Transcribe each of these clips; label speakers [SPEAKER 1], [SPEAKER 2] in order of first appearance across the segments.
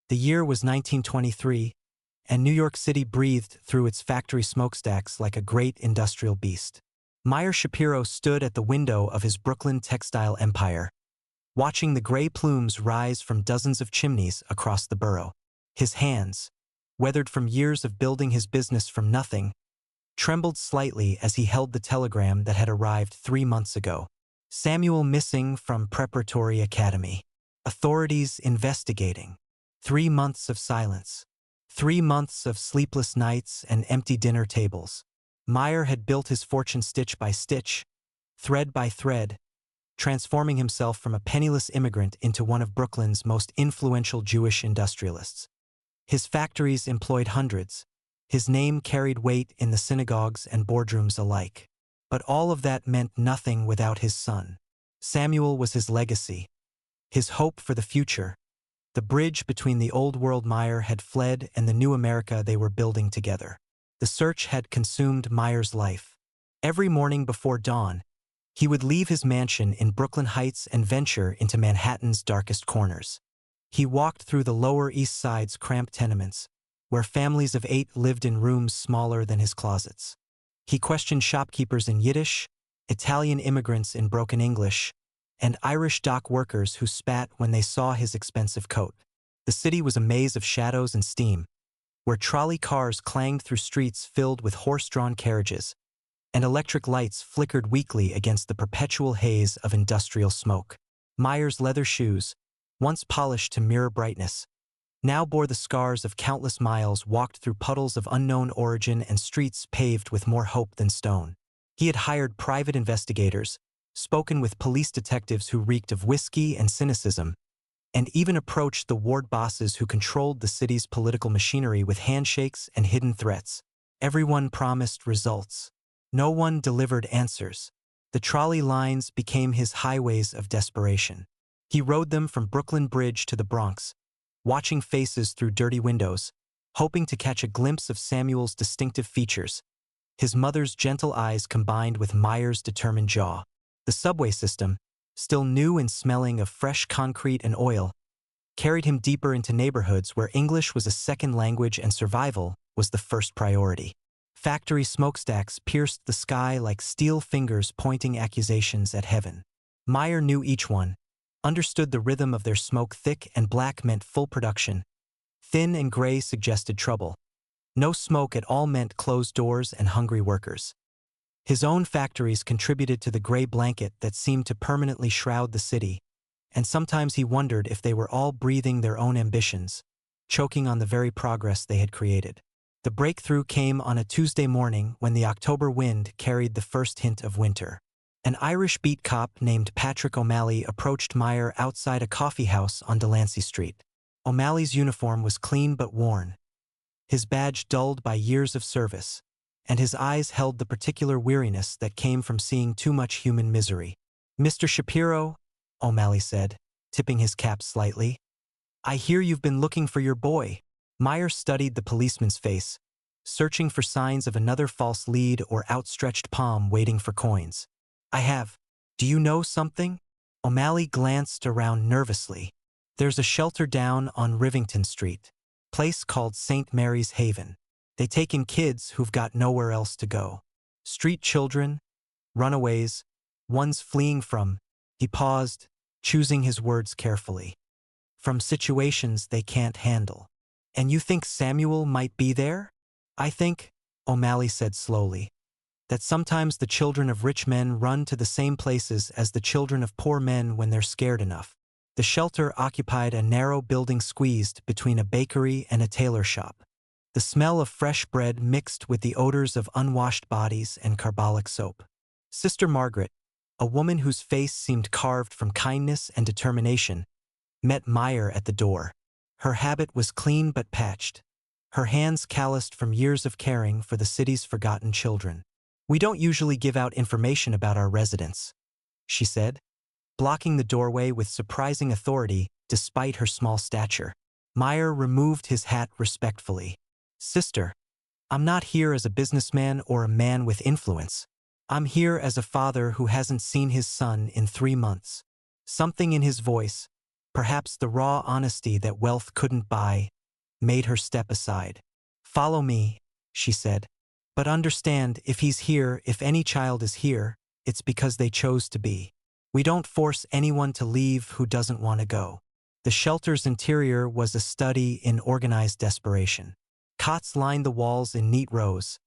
[SPEAKER 1] The year was 1923, and New York City breathed through its factory smokestacks like a great industrial beast. Meyer Shapiro stood at the window of his Brooklyn textile empire, watching the gray plumes rise from dozens of chimneys across the borough. His hands, weathered from years of building his business from nothing, trembled slightly as he held the telegram that had arrived 3 months ago. Samuel missing from preparatory academy. Authorities investigating. 3 months of silence. 3 months of sleepless nights and empty dinner tables. Meyer had built his fortune stitch by stitch, thread by thread, transforming himself from a penniless immigrant into one of Brooklyn's most influential Jewish industrialists. His factories employed hundreds. His name carried weight in the synagogues and boardrooms alike. But all of that meant nothing without his son. Samuel was his legacy, his hope for the future. The bridge between the old world Meyer had fled and the new America they were building together. The search had consumed Meyer's life. Every morning before dawn, he would leave his mansion in Brooklyn Heights and venture into Manhattan's darkest corners. He walked through the Lower East Side's cramped tenements, where families of 8 lived in rooms smaller than his closets. He questioned shopkeepers in Yiddish, Italian immigrants in broken English, and Irish dock workers who spat when they saw his expensive coat. The city was a maze of shadows and steam, where trolley cars clanged through streets filled with horse-drawn carriages, and electric lights flickered weakly against the perpetual haze of industrial smoke. Meyer's leather shoes, once polished to mirror brightness, now bore the scars of countless miles walked through puddles of unknown origin and streets paved with more hope than stone. He had hired private investigators, spoken with police detectives who reeked of whiskey and cynicism, and even approached the ward bosses who controlled the city's political machinery with handshakes and hidden threats. Everyone promised results. No one delivered answers. The trolley lines became his highways of desperation. He rode them from Brooklyn Bridge to the Bronx, watching faces through dirty windows, hoping to catch a glimpse of Samuel's distinctive features, his mother's gentle eyes combined with Meyer's determined jaw. The subway system, still new and smelling of fresh concrete and oil, carried him deeper into neighborhoods where English was a second language and survival was the first priority. Factory smokestacks pierced the sky like steel fingers pointing accusations at heaven. Meyer knew each one, understood the rhythm of their smoke. Thick and black meant full production. Thin and gray suggested trouble. No smoke at all meant closed doors and hungry workers. His own factories contributed to the gray blanket that seemed to permanently shroud the city, and sometimes he wondered if they were all breathing their own ambitions, choking on the very progress they had created. The breakthrough came on a Tuesday morning when the October wind carried the first hint of winter. An Irish beat cop named Patrick O'Malley approached Meyer outside a coffee house on Delancey Street. O'Malley's uniform was clean but worn, his badge dulled by years of service, and his eyes held the particular weariness that came from seeing too much human misery. "Mr. Shapiro," O'Malley said, tipping his cap slightly, "I hear you've been looking for your boy." Meyer studied the policeman's face, searching for signs of another false lead or outstretched palm waiting for coins. "I have. Do you know something?" O'Malley glanced around nervously. "There's a shelter down on Rivington Street, place called St. Mary's Haven. They take in kids who've got nowhere else to go. Street children, runaways, ones fleeing from," he paused, choosing his words carefully, "from situations they can't handle." "And you think Samuel might be there?" "I think," O'Malley said slowly, "that sometimes the children of rich men run to the same places as the children of poor men when they're scared enough." The shelter occupied a narrow building squeezed between a bakery and a tailor shop. The smell of fresh bread mixed with the odors of unwashed bodies and carbolic soap. Sister Margaret, a woman whose face seemed carved from kindness and determination, met Meyer at the door. Her habit was clean but patched, her hands calloused from years of caring for the city's forgotten children. "We don't usually give out information about our residents," she said, blocking the doorway with surprising authority despite her small stature. Meyer removed his hat respectfully. "Sister, I'm not here as a businessman or a man with influence. I'm here as a father who hasn't seen his son in 3 months." Something in his voice, Perhaps the raw honesty that wealth couldn't buy made her step aside. "Follow me," she said. "But understand, if he's here, if any child is here, it's because they chose to be. We don't force anyone to leave who doesn't want to go." The shelter's interior was a study in organized desperation. Cots lined the walls in neat rows,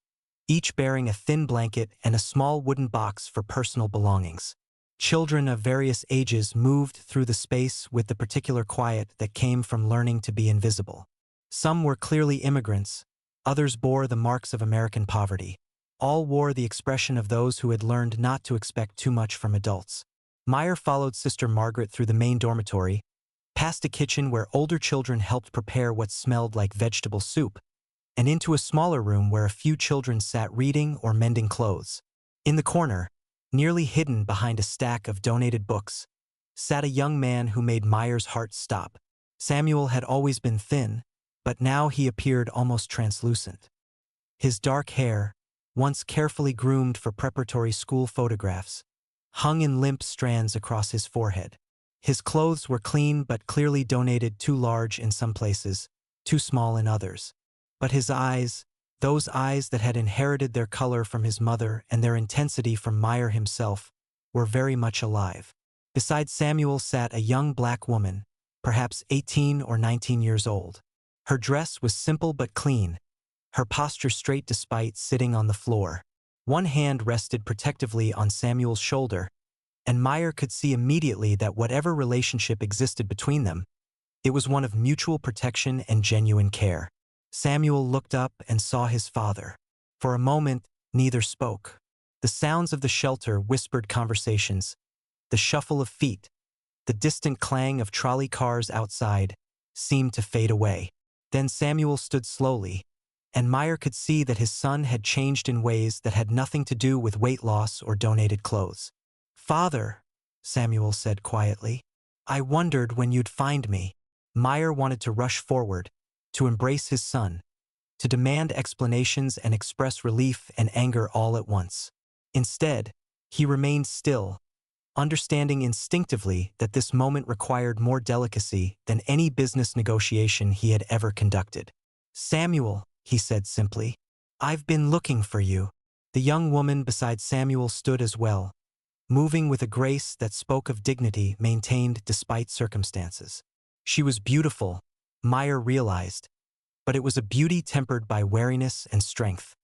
[SPEAKER 1] each bearing a thin blanket and a small wooden box for personal belongings. Children of various ages moved through the space with the particular quiet that came from learning to be invisible. Some were clearly immigrants, others bore the marks of American poverty. All wore the expression of those who had learned not to expect too much from adults. Meyer followed Sister Margaret through the main dormitory, past a kitchen where older children helped prepare what smelled like vegetable soup, and into a smaller room where a few children sat reading or mending clothes. In the corner, nearly hidden behind a stack of donated books, sat a young man who made Meyer's heart stop. Samuel had always been thin, but now he appeared almost translucent. His dark hair, once carefully groomed for preparatory school photographs, hung in limp strands across his forehead. His clothes were clean but clearly donated, too large in some places, too small in others. But his eyes, those eyes that had inherited their color from his mother and their intensity from Meyer himself, were very much alive. Beside Samuel sat a young black woman, perhaps 18 or 19 years old. Her dress was simple but clean, her posture straight despite sitting on the floor. One hand rested protectively on Samuel's shoulder, and Meyer could see immediately that whatever relationship existed between them, it was one of mutual protection and genuine care. Samuel looked up and saw his father. For a moment, neither spoke. The sounds of the shelter whispered conversations, the shuffle of feet, the distant clang of trolley cars outside, seemed to fade away. Then Samuel stood slowly, and Meyer could see that his son had changed in ways that had nothing to do with weight loss or donated clothes. "Father," Samuel said quietly, "I wondered when you'd find me." Meyer wanted to rush forward, to embrace his son, to demand explanations and express relief and anger all at once. Instead, he remained still, understanding instinctively that this moment required more delicacy than any business negotiation he had ever conducted. "Samuel," he said simply, "I've been looking for you." The young woman beside Samuel stood as well, moving with a grace that spoke of dignity maintained despite circumstances. She was beautiful, Meyer realized, but it was a beauty tempered by wariness and strength.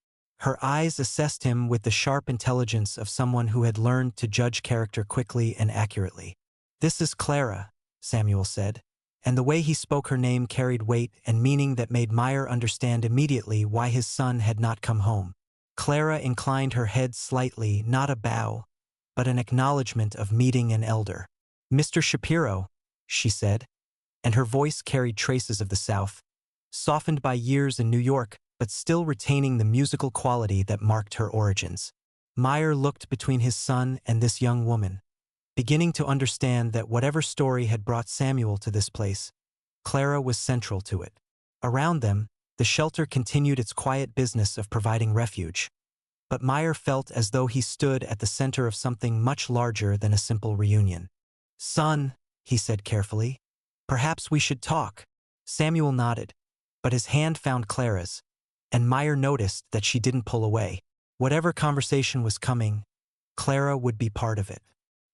[SPEAKER 1] Her eyes assessed him with the sharp intelligence of someone who had learned to judge character quickly and accurately. "This is Clara," Samuel said, and the way he spoke her name carried weight and meaning that made Meyer understand immediately why his son had not come home. Clara inclined her head slightly, not a bow, but an acknowledgement of meeting an elder. "Mr. Shapiro," she said, and her voice carried traces of the South, softened by years in New York, but still retaining the musical quality that marked her origins. Meyer looked between his son and this young woman, beginning to understand that whatever story had brought Samuel to this place, Clara was central to it. Around them, the shelter continued its quiet business of providing refuge, but Meyer felt as though he stood at the center of something much larger than a simple reunion. "Son," he said carefully, "perhaps we should talk." Samuel nodded, but his hand found Clara's, and Meyer noticed that she didn't pull away. Whatever conversation was coming, Clara would be part of it.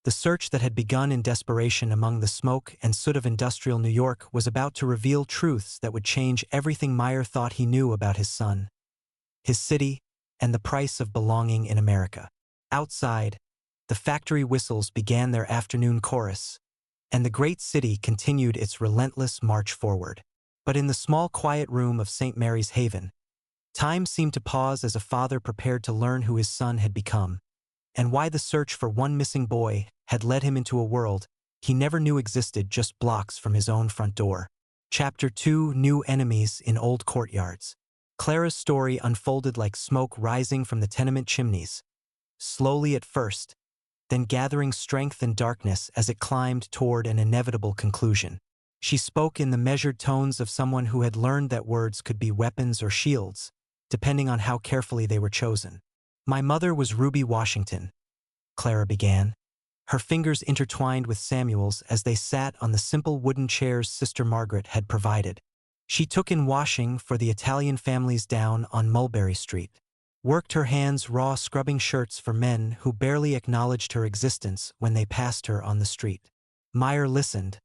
[SPEAKER 1] The search that had begun in desperation among the smoke and soot of industrial New York was about to reveal truths that would change everything Meyer thought he knew about his son, his city, and the price of belonging in America. Outside, the factory whistles began their afternoon chorus, and the great city continued its relentless march forward. But in the small quiet room of St. Mary's Haven, time seemed to pause as a father prepared to learn who his son had become, and why the search for one missing boy had led him into a world he never knew existed just blocks from his own front door. Chapter 2: New Enemies in Old Courtyards. Clara's story unfolded like smoke rising from the tenement chimneys, slowly at first, then gathering strength and darkness as it climbed toward an inevitable conclusion. She spoke in the measured tones of someone who had learned that words could be weapons or shields, depending on how carefully they were chosen. "My mother was Ruby Washington," Clara began, her fingers intertwined with Samuel's as they sat on the simple wooden chairs Sister Margaret had provided. She took in washing for the Italian families down on Mulberry Street, worked her hands raw scrubbing shirts for men who barely acknowledged her existence when they passed her on the street. Meyer listened,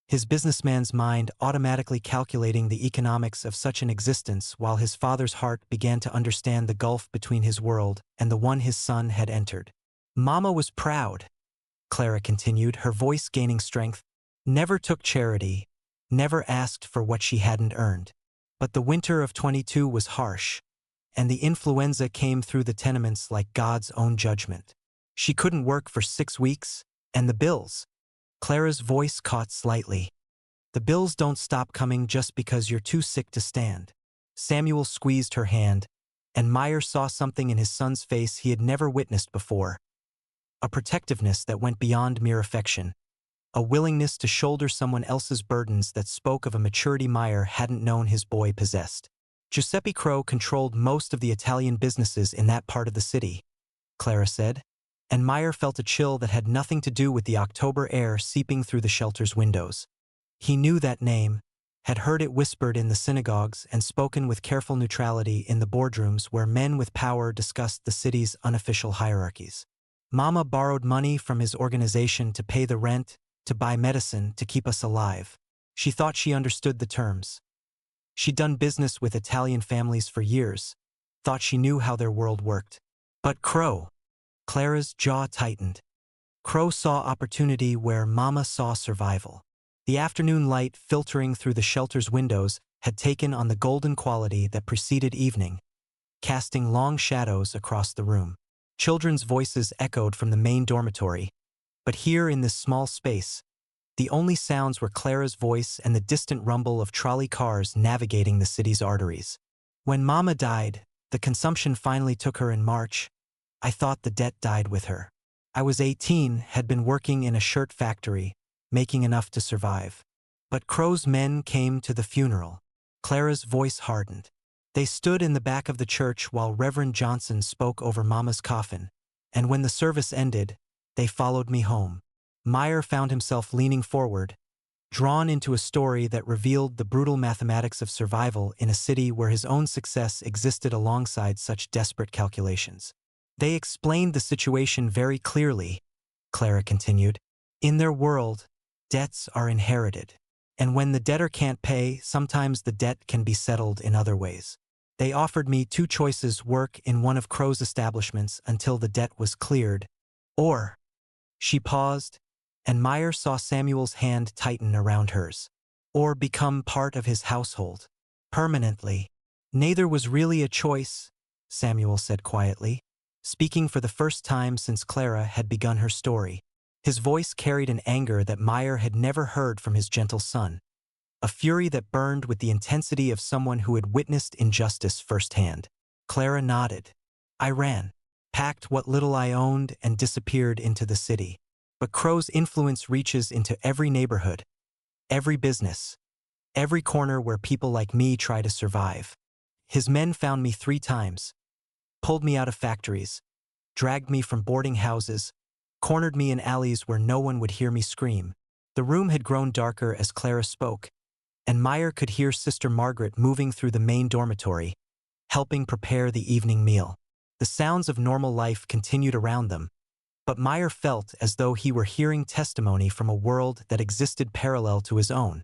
[SPEAKER 1] his businessman's mind automatically calculating the economics of such an existence while his father's heart began to understand the gulf between his world and the one his son had entered. Mama was proud, Clara continued, her voice gaining strength, never took charity, never asked for what she hadn't earned. But the winter of 22 was harsh, and the influenza came through the tenements like God's own judgment. She couldn't work for 6 weeks, and the bills. Clara's voice caught slightly. The bills don't stop coming just because you're too sick to stand. Samuel squeezed her hand, and Meyer saw something in his son's face he had never witnessed before. A protectiveness that went beyond mere affection. A willingness to shoulder someone else's burdens that spoke of a maturity Meyer hadn't known his boy possessed. Giuseppe Crow controlled most of the Italian businesses in that part of the city, Clara said, and Meyer felt a chill that had nothing to do with the October air seeping through the shelter's windows. He knew that name, had heard it whispered in the synagogues and spoken with careful neutrality in the boardrooms where men with power discussed the city's unofficial hierarchies. Mama borrowed money from his organization to pay the rent, to buy medicine, to keep us alive. She thought she understood the terms. She'd done business with Italian families for years, thought she knew how their world worked. But Crow, Clara's jaw tightened. Crow saw opportunity where Mama saw survival. The afternoon light filtering through the shelter's windows had taken on the golden quality that preceded evening, casting long shadows across the room. Children's voices echoed from the main dormitory, but here in this small space, the only sounds were Clara's voice and the distant rumble of trolley cars navigating the city's arteries. When Mama died, the consumption finally took her in March. I thought the debt died with her. I was 18, had been working in a shirt factory, making enough to survive. But Crow's men came to the funeral. Clara's voice hardened. They stood in the back of the church while Reverend Johnson spoke over Mama's coffin, and when the service ended, they followed me home. Meyer found himself leaning forward, drawn into a story that revealed the brutal mathematics of survival in a city where his own success existed alongside such desperate calculations. They explained the situation very clearly, Clara continued. In their world, debts are inherited, and when the debtor can't pay, sometimes the debt can be settled in other ways. They offered me 2 choices: work in one of Crow's establishments until the debt was cleared, or... She paused, and Meyer saw Samuel's hand tighten around hers. Or become part of his household. Permanently. Neither was really a choice, Samuel said quietly, speaking for the first time since Clara had begun her story. His voice carried an anger that Meyer had never heard from his gentle son. A fury that burned with the intensity of someone who had witnessed injustice firsthand. Clara nodded. I ran, packed what little I owned, and disappeared into the city. But Crow's influence reaches into every neighborhood, every business, every corner where people like me try to survive. His men found me 3 times, pulled me out of factories, dragged me from boarding houses, cornered me in alleys where no one would hear me scream. The room had grown darker as Clara spoke, and Meyer could hear Sister Margaret moving through the main dormitory, helping prepare the evening meal. The sounds of normal life continued around them, but Meyer felt as though he were hearing testimony from a world that existed parallel to his own,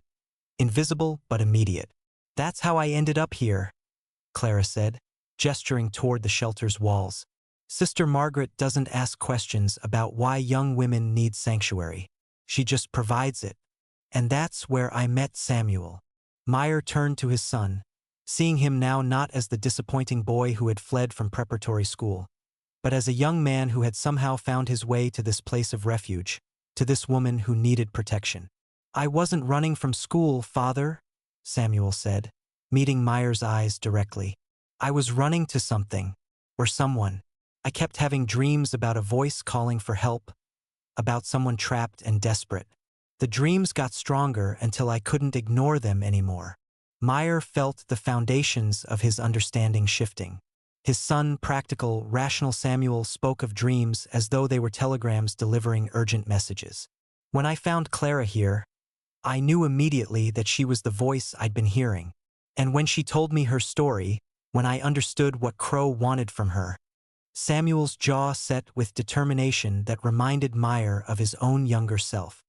[SPEAKER 1] invisible but immediate. That's how I ended up here, Clara said, gesturing toward the shelter's walls. Sister Margaret doesn't ask questions about why young women need sanctuary. She just provides it. And that's where I met Samuel. Meyer turned to his son, seeing him now not as the disappointing boy who had fled from preparatory school, but as a young man who had somehow found his way to this place of refuge, to this woman who needed protection. I wasn't running from school, Father, Samuel said, meeting Meyer's eyes directly. I was running to something, or someone. I kept having dreams about a voice calling for help, about someone trapped and desperate. The dreams got stronger until I couldn't ignore them anymore. Meyer felt the foundations of his understanding shifting. His son, practical, rational Samuel, spoke of dreams as though they were telegrams delivering urgent messages. When I found Clara here, I knew immediately that she was the voice I'd been hearing. And when she told me her story, when I understood what Crow wanted from her, Samuel's jaw set with determination that reminded Meyer of his own younger self.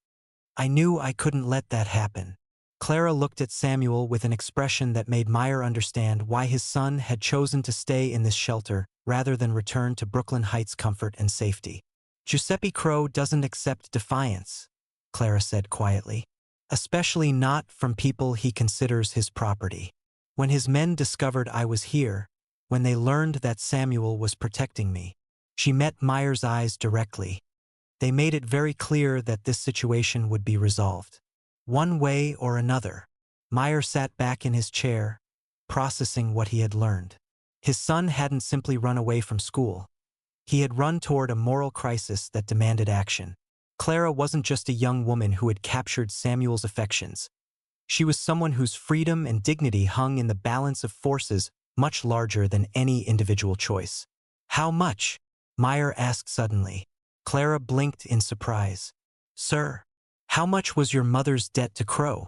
[SPEAKER 1] I knew I couldn't let that happen. Clara looked at Samuel with an expression that made Meyer understand why his son had chosen to stay in this shelter rather than return to Brooklyn Heights' comfort and safety. Giuseppe Crow doesn't accept defiance, Clara said quietly, especially not from people he considers his property. When his men discovered I was here, when they learned that Samuel was protecting me, she met Meyer's eyes directly. They made it very clear that this situation would be resolved. One way or another. Meyer sat back in his chair, processing what he had learned. His son hadn't simply run away from school. He had run toward a moral crisis that demanded action. Clara wasn't just a young woman who had captured Samuel's affections. She was someone whose freedom and dignity hung in the balance of forces much larger than any individual choice. How much? Meyer asked suddenly. Clara blinked in surprise. Sir, how much was your mother's debt to Crow?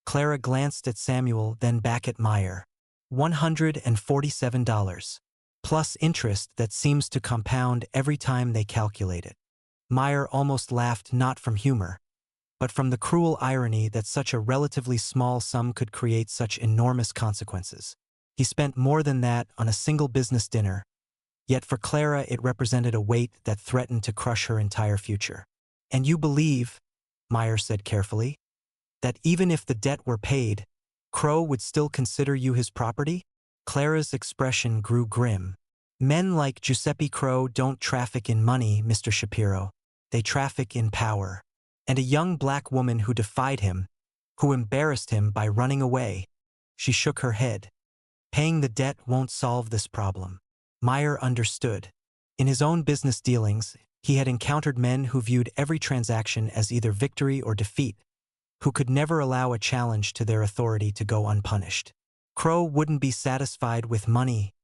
[SPEAKER 1] Clara glanced at Samuel, then back at Meyer. $147. Plus interest that seems to compound every time they calculate it. Meyer almost laughed, not from humor, but from the cruel irony that such a relatively small sum could create such enormous consequences. He spent more than that on a single business dinner, yet for Clara it represented a weight that threatened to crush her entire future. And you believe, Meyer said carefully, that even if the debt were paid, Crow would still consider you his property? Clara's expression grew grim. Men like Giuseppe Crow don't traffic in money, Mr. Shapiro. They traffic in power. And a young black woman who defied him, who embarrassed him by running away. She shook her head. Paying the debt won't solve this problem. Meyer understood. In his own business dealings, he had encountered men who viewed every transaction as either victory or defeat, who could never allow a challenge to their authority to go unpunished. Crow wouldn't be satisfied with money.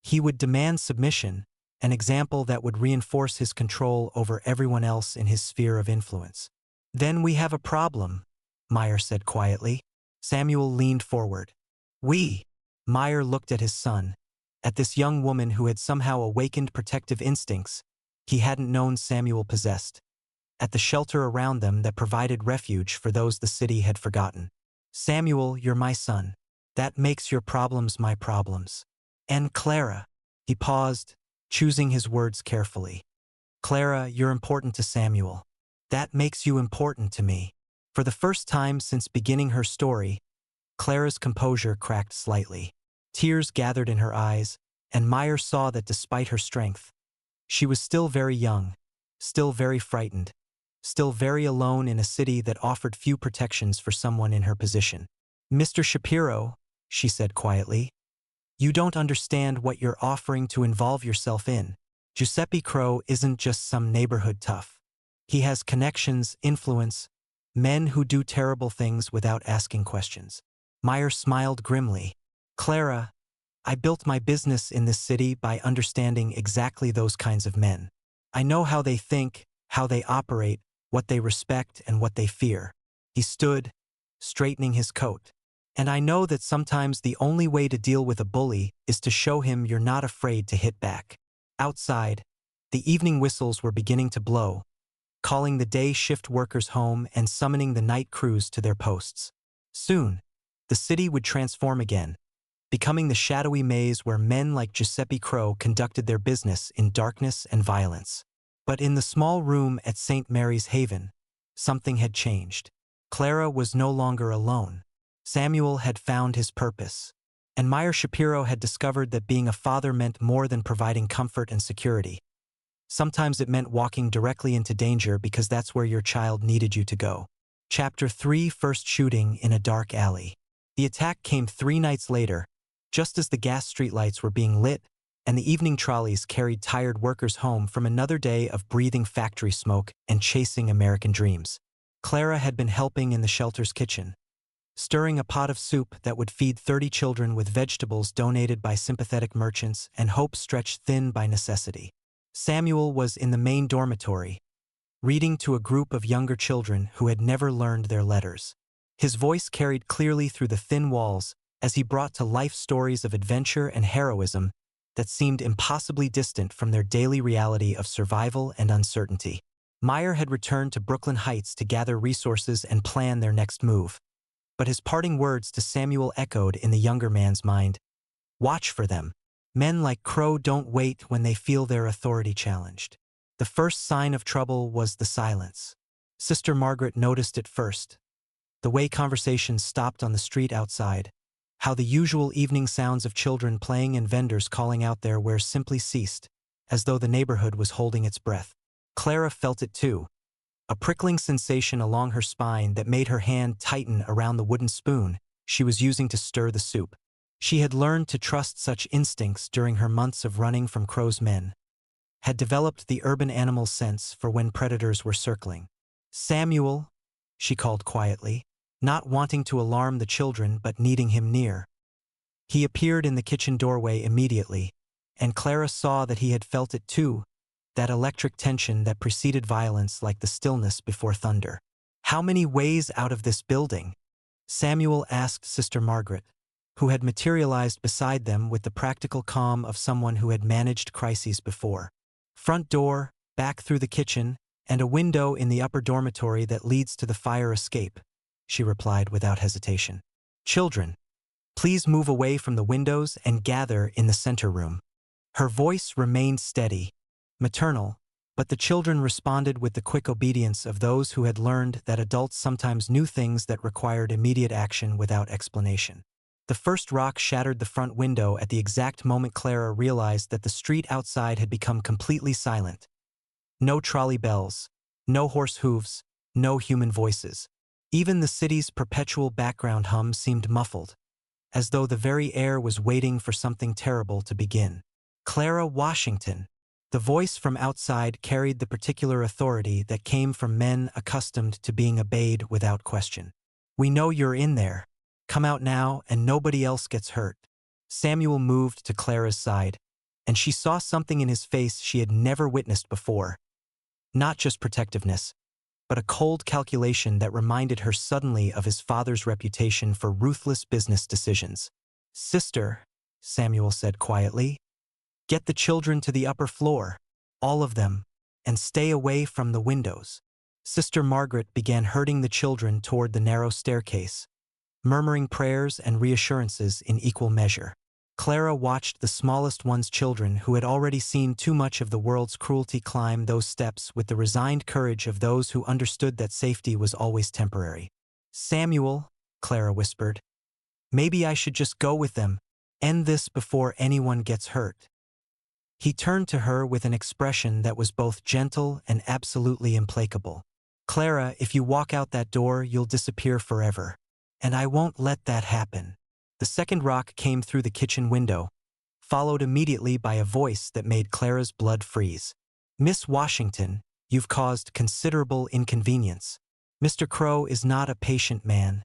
[SPEAKER 1] He would demand submission, an example that would reinforce his control over everyone else in his sphere of influence. Then we have a problem, Meyer said quietly. Samuel leaned forward. We. Meyer looked at his son, at this young woman who had somehow awakened protective instincts he hadn't known Samuel possessed, at the shelter around them that provided refuge for those the city had forgotten. Samuel, you're my son. That makes your problems my problems. And Clara. He paused, choosing his words carefully. Clara, you're important to Samuel. That makes you important to me. For the first time since beginning her story, Clara's composure cracked slightly. Tears gathered in her eyes, and Meyer saw that despite her strength, she was still very young, still very frightened, still very alone in a city that offered few protections for someone in her position. Mr. Shapiro, she said quietly, you don't understand what you're offering to involve yourself in. Giuseppe Crow isn't just some neighborhood tough. He has connections, influence, men who do terrible things without asking questions. Meyer smiled grimly. Clara, I built my business in this city by understanding exactly those kinds of men. I know how they think, how they operate, what they respect and what they fear. He stood, straightening his coat. And I know that sometimes the only way to deal with a bully is to show him you're not afraid to hit back. Outside, the evening whistles were beginning to blow, calling the day shift workers home and summoning the night crews to their posts. Soon, the city would transform again, becoming the shadowy maze where men like Giuseppe Crow conducted their business in darkness and violence. But in the small room at St. Mary's Haven, something had changed. Clara was no longer alone. Samuel had found his purpose, and Meyer Shapiro had discovered that being a father meant more than providing comfort and security. Sometimes it meant walking directly into danger because that's where your child needed you to go. Chapter 3: First Shooting in a Dark Alley. The attack came 3 nights later, just as the gas streetlights were being lit and the evening trolleys carried tired workers home from another day of breathing factory smoke and chasing American dreams. Clara had been helping in the shelter's kitchen, stirring a pot of soup that would feed 30 children with vegetables donated by sympathetic merchants and hope stretched thin by necessity. Samuel was in the main dormitory, reading to a group of younger children who had never learned their letters. His voice carried clearly through the thin walls as he brought to life stories of adventure and heroism that seemed impossibly distant from their daily reality of survival and uncertainty. Meyer had returned to Brooklyn Heights to gather resources and plan their next move. But his parting words to Samuel echoed in the younger man's mind. Watch for them. Men like Crow don't wait when they feel their authority challenged. The first sign of trouble was the silence. Sister Margaret noticed it first. The way conversations stopped on the street outside. How the usual evening sounds of children playing and vendors calling out their wares simply ceased, as though the neighborhood was holding its breath. Clara felt it too. A prickling sensation along her spine that made her hand tighten around the wooden spoon she was using to stir the soup. She had learned to trust such instincts during her months of running from Crow's men. Had developed the urban animal sense for when predators were circling. Samuel, she called quietly, not wanting to alarm the children but needing him near. He appeared in the kitchen doorway immediately, and Clara saw that he had felt it too, that electric tension that preceded violence like the stillness before thunder. How many ways out of this building? Samuel asked Sister Margaret, who had materialized beside them with the practical calm of someone who had managed crises before. Front door, back through the kitchen, and a window in the upper dormitory that leads to the fire escape, she replied without hesitation. Children, please move away from the windows and gather in the center room. Her voice remained steady, maternal, but the children responded with the quick obedience of those who had learned that adults sometimes knew things that required immediate action without explanation. The first rock shattered the front window at the exact moment Clara realized that the street outside had become completely silent. No trolley bells, no horse hooves, no human voices. Even the city's perpetual background hum seemed muffled, as though the very air was waiting for something terrible to begin. Clara Washington. The voice from outside carried the particular authority that came from men accustomed to being obeyed without question. We know you're in there. Come out now and nobody else gets hurt. Samuel moved to Clara's side, and she saw something in his face she had never witnessed before. Not just protectiveness, but a cold calculation that reminded her suddenly of his father's reputation for ruthless business decisions. Sister, Samuel said quietly, get the children to the upper floor, all of them, and stay away from the windows. Sister Margaret began herding the children toward the narrow staircase, murmuring prayers and reassurances in equal measure. Clara watched the smallest one's children who had already seen too much of the world's cruelty climb those steps with the resigned courage of those who understood that safety was always temporary. Samuel, Clara whispered, maybe I should just go with them, end this before anyone gets hurt. He turned to her with an expression that was both gentle and absolutely implacable. Clara, if you walk out that door, you'll disappear forever. And I won't let that happen. The second rock came through the kitchen window, followed immediately by a voice that made Clara's blood freeze. Miss Washington, you've caused considerable inconvenience. Mr. Crow is not a patient man,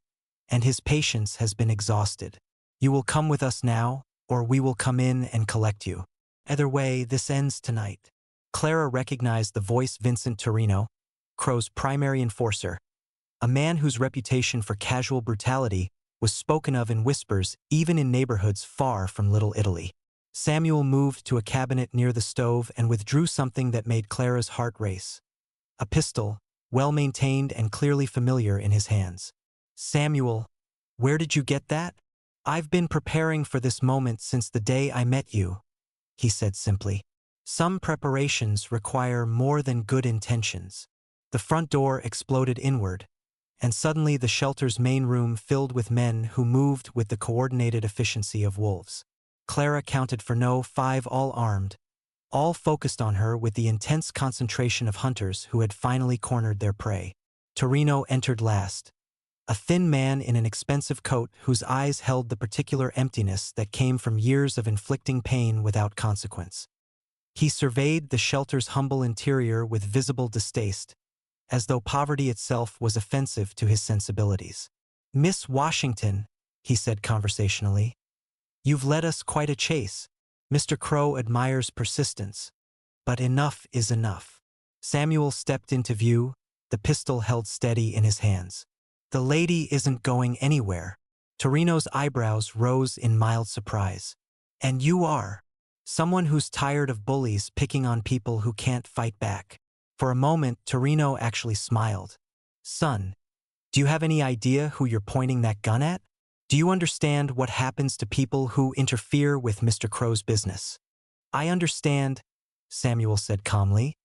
[SPEAKER 1] and his patience has been exhausted. You will come with us now, or we will come in and collect you. Either way, this ends tonight. Clara recognized the voice Vincent Torino, Crow's primary enforcer, a man whose reputation for casual brutality was spoken of in whispers even in neighborhoods far from Little Italy. Samuel moved to a cabinet near the stove and withdrew something that made Clara's heart race. A pistol, well-maintained and clearly familiar in his hands. Samuel, where did you get that? I've been preparing for this moment since the day I met you, he said simply. Some preparations require more than good intentions. The front door exploded inward, and suddenly the shelter's main room filled with men who moved with the coordinated efficiency of wolves. Clara counted for 5 all armed, all focused on her with the intense concentration of hunters who had finally cornered their prey. Torino entered last, a thin man in an expensive coat whose eyes held the particular emptiness that came from years of inflicting pain without consequence. He surveyed the shelter's humble interior with visible distaste, as though poverty itself was offensive to his sensibilities. "Miss Washington," he said conversationally, "you've led us quite a chase. Mr. Crow admires persistence. But enough is enough." Samuel stepped into view, the pistol held steady in his hands. "The lady isn't going anywhere." Torino's eyebrows rose in mild surprise. "And you are. Someone who's tired of bullies picking on people who can't fight back." For a moment, Torino actually smiled. "Son, do you have any idea who you're pointing that gun at? Do you understand what happens to people who interfere with Mr. Crow's business?" "I understand," Samuel said calmly,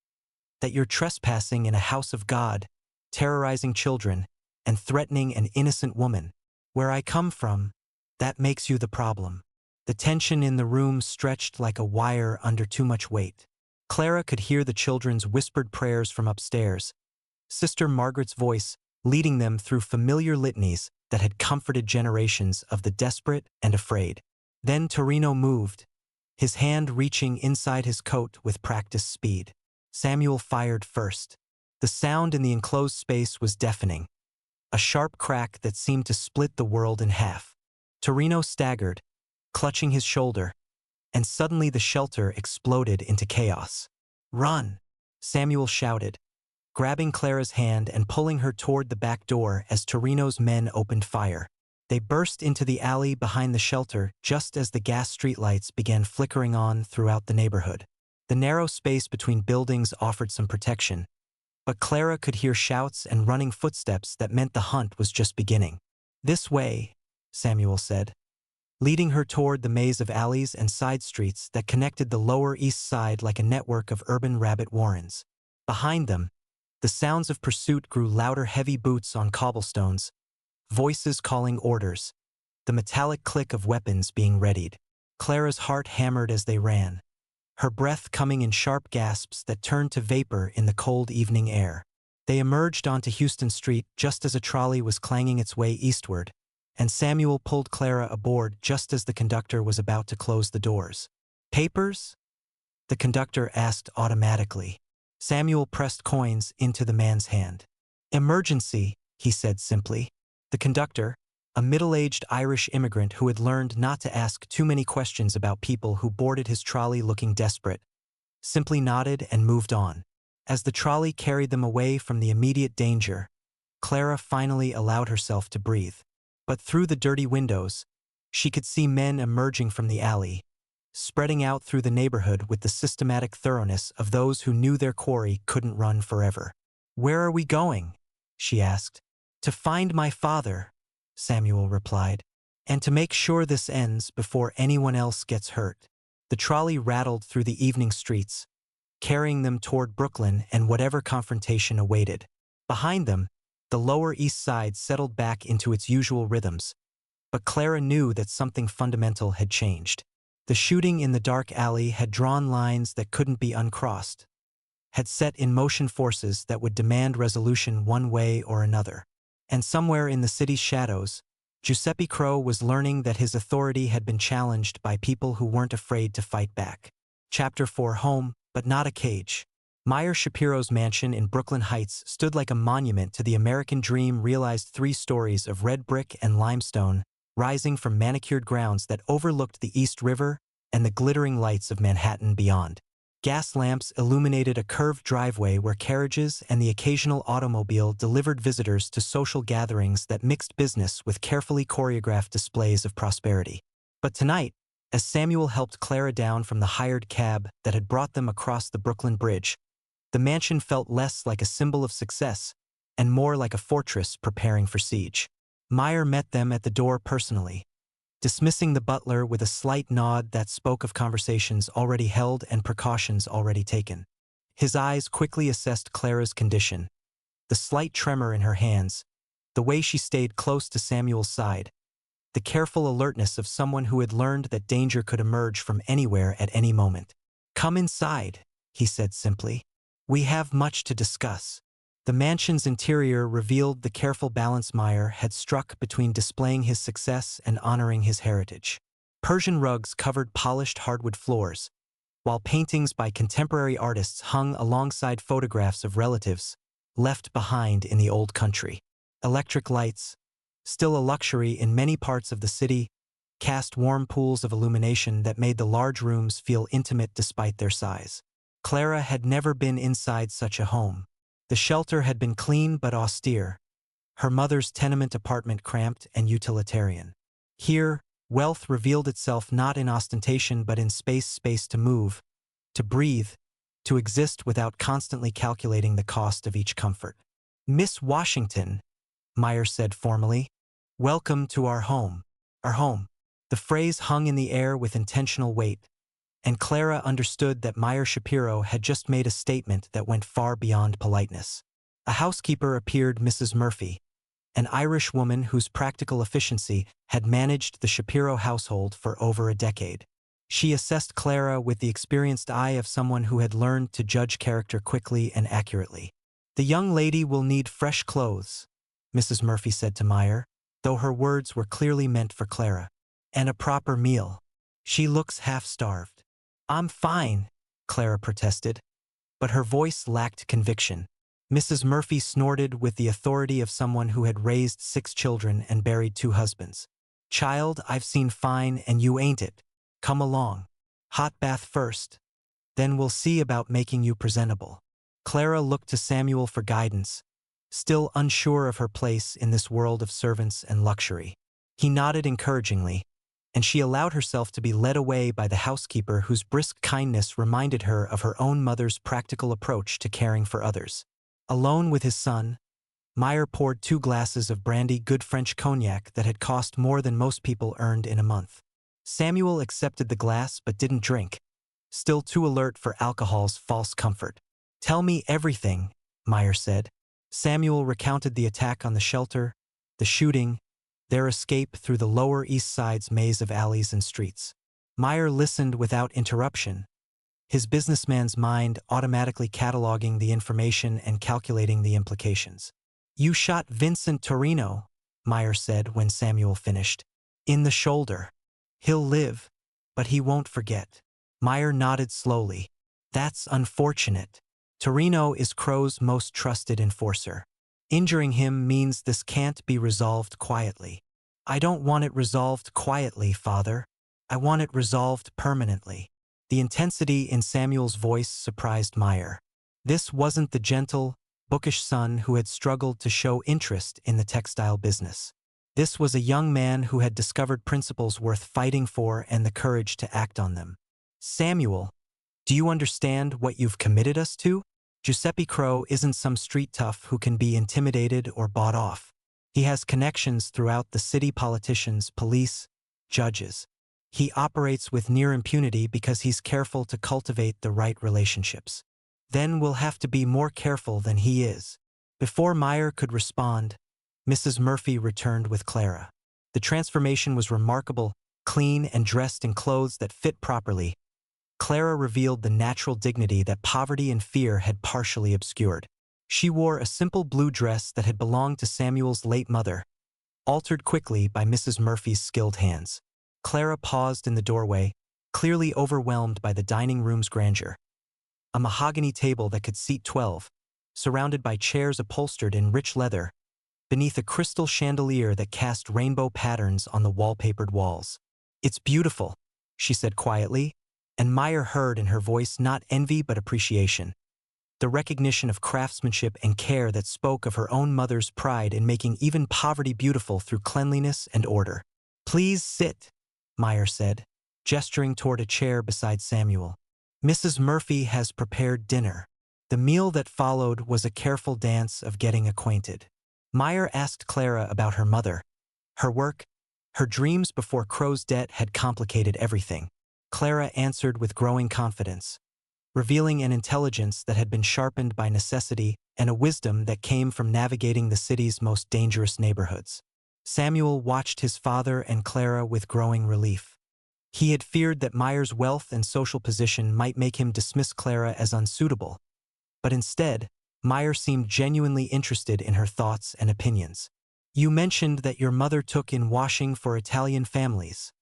[SPEAKER 1] "that you're trespassing in a house of God, terrorizing children, and threatening an innocent woman. Where I come from, that makes you the problem." The tension in the room stretched like a wire under too much weight. Clara could hear the children's whispered prayers from upstairs, Sister Margaret's voice leading them through familiar litanies that had comforted generations of the desperate and afraid. Then Torino moved, his hand reaching inside his coat with practiced speed. Samuel fired first. The sound in the enclosed space was deafening, a sharp crack that seemed to split the world in half. Torino staggered, clutching his shoulder, and suddenly the shelter exploded into chaos. "Run!" Samuel shouted, grabbing Clara's hand and pulling her toward the back door as Torino's men opened fire. They burst into the alley behind the shelter just as the gas streetlights began flickering on throughout the neighborhood. The narrow space between buildings offered some protection, but Clara could hear shouts and running footsteps that meant the hunt was just beginning. "This way," Samuel said, leading her toward the maze of alleys and side streets that connected the Lower East Side like a network of urban rabbit warrens. Behind them, the sounds of pursuit grew louder, heavy boots on cobblestones, voices calling orders, the metallic click of weapons being readied. Clara's heart hammered as they ran, her breath coming in sharp gasps that turned to vapor in the cold evening air. They emerged onto Houston Street just as a trolley was clanging its way eastward, and Samuel pulled Clara aboard just as the conductor was about to close the doors. "Papers?" the conductor asked automatically. Samuel pressed coins into the man's hand. "Emergency," he said simply. The conductor, a middle-aged Irish immigrant who had learned not to ask too many questions about people who boarded his trolley looking desperate, simply nodded and moved on. As the trolley carried them away from the immediate danger, Clara finally allowed herself to breathe. But through the dirty windows, she could see men emerging from the alley, spreading out through the neighborhood with the systematic thoroughness of those who knew their quarry couldn't run forever. "Where are we going?" she asked. "To find my father," Samuel replied, "and to make sure this ends before anyone else gets hurt." The trolley rattled through the evening streets, carrying them toward Brooklyn and whatever confrontation awaited. Behind them, the Lower East Side settled back into its usual rhythms, but Clara knew that something fundamental had changed. The shooting in the dark alley had drawn lines that couldn't be uncrossed, had set in motion forces that would demand resolution one way or another. And somewhere in the city's shadows, Giuseppe Crow was learning that his authority had been challenged by people who weren't afraid to fight back. Chapter 4: Home, but not a cage. Meyer Shapiro's mansion in Brooklyn Heights stood like a monument to the American dream, realized 3 stories of red brick and limestone, rising from manicured grounds that overlooked the East River and the glittering lights of Manhattan beyond. Gas lamps illuminated a curved driveway where carriages and the occasional automobile delivered visitors to social gatherings that mixed business with carefully choreographed displays of prosperity. But tonight, as Samuel helped Clara down from the hired cab that had brought them across the Brooklyn Bridge, the mansion felt less like a symbol of success and more like a fortress preparing for siege. Meyer met them at the door personally, dismissing the butler with a slight nod that spoke of conversations already held and precautions already taken. His eyes quickly assessed Clara's condition, the slight tremor in her hands, the way she stayed close to Samuel's side, the careful alertness of someone who had learned that danger could emerge from anywhere at any moment. "Come inside," he said simply. "We have much to discuss." The mansion's interior revealed the careful balance Meyer had struck between displaying his success and honoring his heritage. Persian rugs covered polished hardwood floors, while paintings by contemporary artists hung alongside photographs of relatives left behind in the old country. Electric lights, still a luxury in many parts of the city, cast warm pools of illumination that made the large rooms feel intimate despite their size. Clara had never been inside such a home. The shelter had been clean but austere, her mother's tenement apartment cramped and utilitarian. Here, wealth revealed itself not in ostentation but in space to move, to breathe, to exist without constantly calculating the cost of each comfort. "Miss Washington," Meyer said formally, "welcome to our home." Our home. The phrase hung in the air with intentional weight, and Clara understood that Meyer Shapiro had just made a statement that went far beyond politeness. A housekeeper appeared, Mrs. Murphy, an Irish woman whose practical efficiency had managed the Shapiro household for over a decade. She assessed Clara with the experienced eye of someone who had learned to judge character quickly and accurately. "The young lady will need fresh clothes," Mrs. Murphy said to Meyer, though her words were clearly meant for Clara. "And a proper meal. She looks half-starved." "I'm fine," Clara protested, but her voice lacked conviction. Mrs. Murphy snorted with the authority of someone who had raised 6 children and buried 2 husbands. "Child, I've seen fine and you ain't it. Come along. Hot bath first. Then we'll see about making you presentable." Clara looked to Samuel for guidance, still unsure of her place in this world of servants and luxury. He nodded encouragingly, and she allowed herself to be led away by the housekeeper whose brisk kindness reminded her of her own mother's practical approach to caring for others. Alone with his son, Meyer poured 2 glasses of brandy good French cognac that had cost more than most people earned in a month. Samuel accepted the glass but didn't drink, still too alert for alcohol's false comfort. "Tell me everything," Meyer said. Samuel recounted the attack on the shelter, the shooting, their escape through the Lower East Side's maze of alleys and streets. Meyer listened without interruption, his businessman's mind automatically cataloging the information and calculating the implications. "You shot Vincent Torino," Meyer said when Samuel finished. "In the shoulder. He'll live, but he won't forget." Meyer nodded slowly. "That's unfortunate. Torino is Crow's most trusted enforcer. Injuring him means this can't be resolved quietly." "I don't want it resolved quietly, Father. I want it resolved permanently." The intensity in Samuel's voice surprised Meyer. This wasn't the gentle, bookish son who had struggled to show interest in the textile business. This was a young man who had discovered principles worth fighting for and the courage to act on them. "Samuel, do you understand what you've committed us to? Giuseppe Crow isn't some street tough who can be intimidated or bought off. He has connections throughout the city, politicians, police, judges. He operates with near impunity because he's careful to cultivate the right relationships. Then we'll have to be more careful than he is." Before Meyer could respond, Mrs. Murphy returned with Clara. The transformation was remarkable, clean and dressed in clothes that fit properly. Clara revealed the natural dignity that poverty and fear had partially obscured. She wore a simple blue dress that had belonged to Samuel's late mother, altered quickly by Mrs. Murphy's skilled hands. Clara paused in the doorway, clearly overwhelmed by the dining room's grandeur. A mahogany table that could seat 12, surrounded by chairs upholstered in rich leather, beneath a crystal chandelier that cast rainbow patterns on the wallpapered walls. "It's beautiful," she said quietly, and Meyer heard in her voice not envy but appreciation, the recognition of craftsmanship and care that spoke of her own mother's pride in making even poverty beautiful through cleanliness and order. "Please sit," Meyer said, gesturing toward a chair beside Samuel. "Mrs. Murphy has prepared dinner." The meal that followed was a careful dance of getting acquainted. Meyer asked Clara about her mother, her work, her dreams before Crow's debt had complicated everything. Clara answered with growing confidence, revealing an intelligence that had been sharpened by necessity and a wisdom that came from navigating the city's most dangerous neighborhoods. Samuel watched his father and Clara with growing relief. He had feared that Meyer's wealth and social position might make him dismiss Clara as unsuitable, but instead, Meyer seemed genuinely interested in her thoughts and opinions. "You mentioned that your mother took in washing for Italian families,"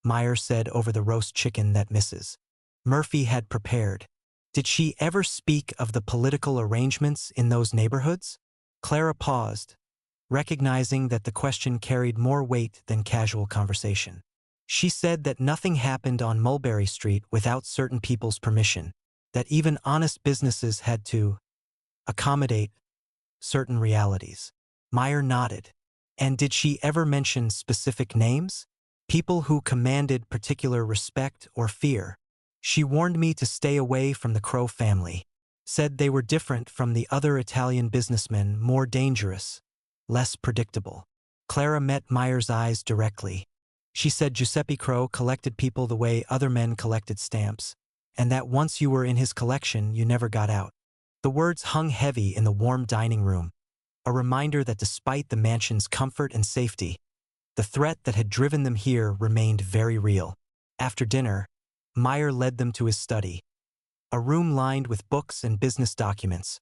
[SPEAKER 1] Meyer said over the roast chicken that Mrs. Murphy had prepared. "Did she ever speak of the political arrangements in those neighborhoods?" Clara paused, recognizing that the question carried more weight than casual conversation. She said that nothing happened on Mulberry Street without certain people's permission, that even honest businesses had to accommodate certain realities. Meyer nodded. And did she ever mention specific names? People who commanded particular respect or fear? She warned me to stay away from the Crow family, said they were different from the other Italian businessmen, more dangerous, less predictable. Clara met Meyer's eyes directly. She said Giuseppe Crow collected people the way other men collected stamps, and that once you were in his collection, you never got out. The words hung heavy in the warm dining room, a reminder that despite the mansion's comfort and safety, the threat that had driven them here remained very real. After dinner, Meyer led them to his study, a room lined with books and business documents,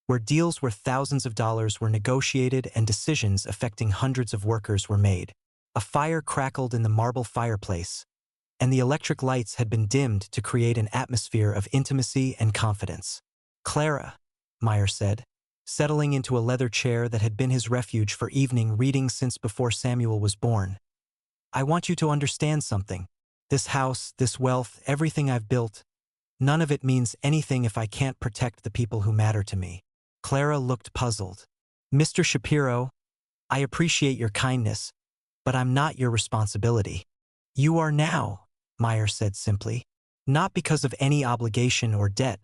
[SPEAKER 1] where deals worth thousands of dollars were negotiated and decisions affecting hundreds of workers were made. A fire crackled in the marble fireplace, and the electric lights had been dimmed to create an atmosphere of intimacy and confidence. "Clara," Meyer said, settling into a leather chair that had been his refuge for evening reading since before Samuel was born. "I want you to understand something. This house, this wealth, everything I've built, none of it means anything if I can't protect the people who matter to me." Clara looked puzzled. "Mr. Shapiro, I appreciate your kindness, but I'm not your responsibility." "You are now," Meyer said simply. "Not because of any obligation or debt,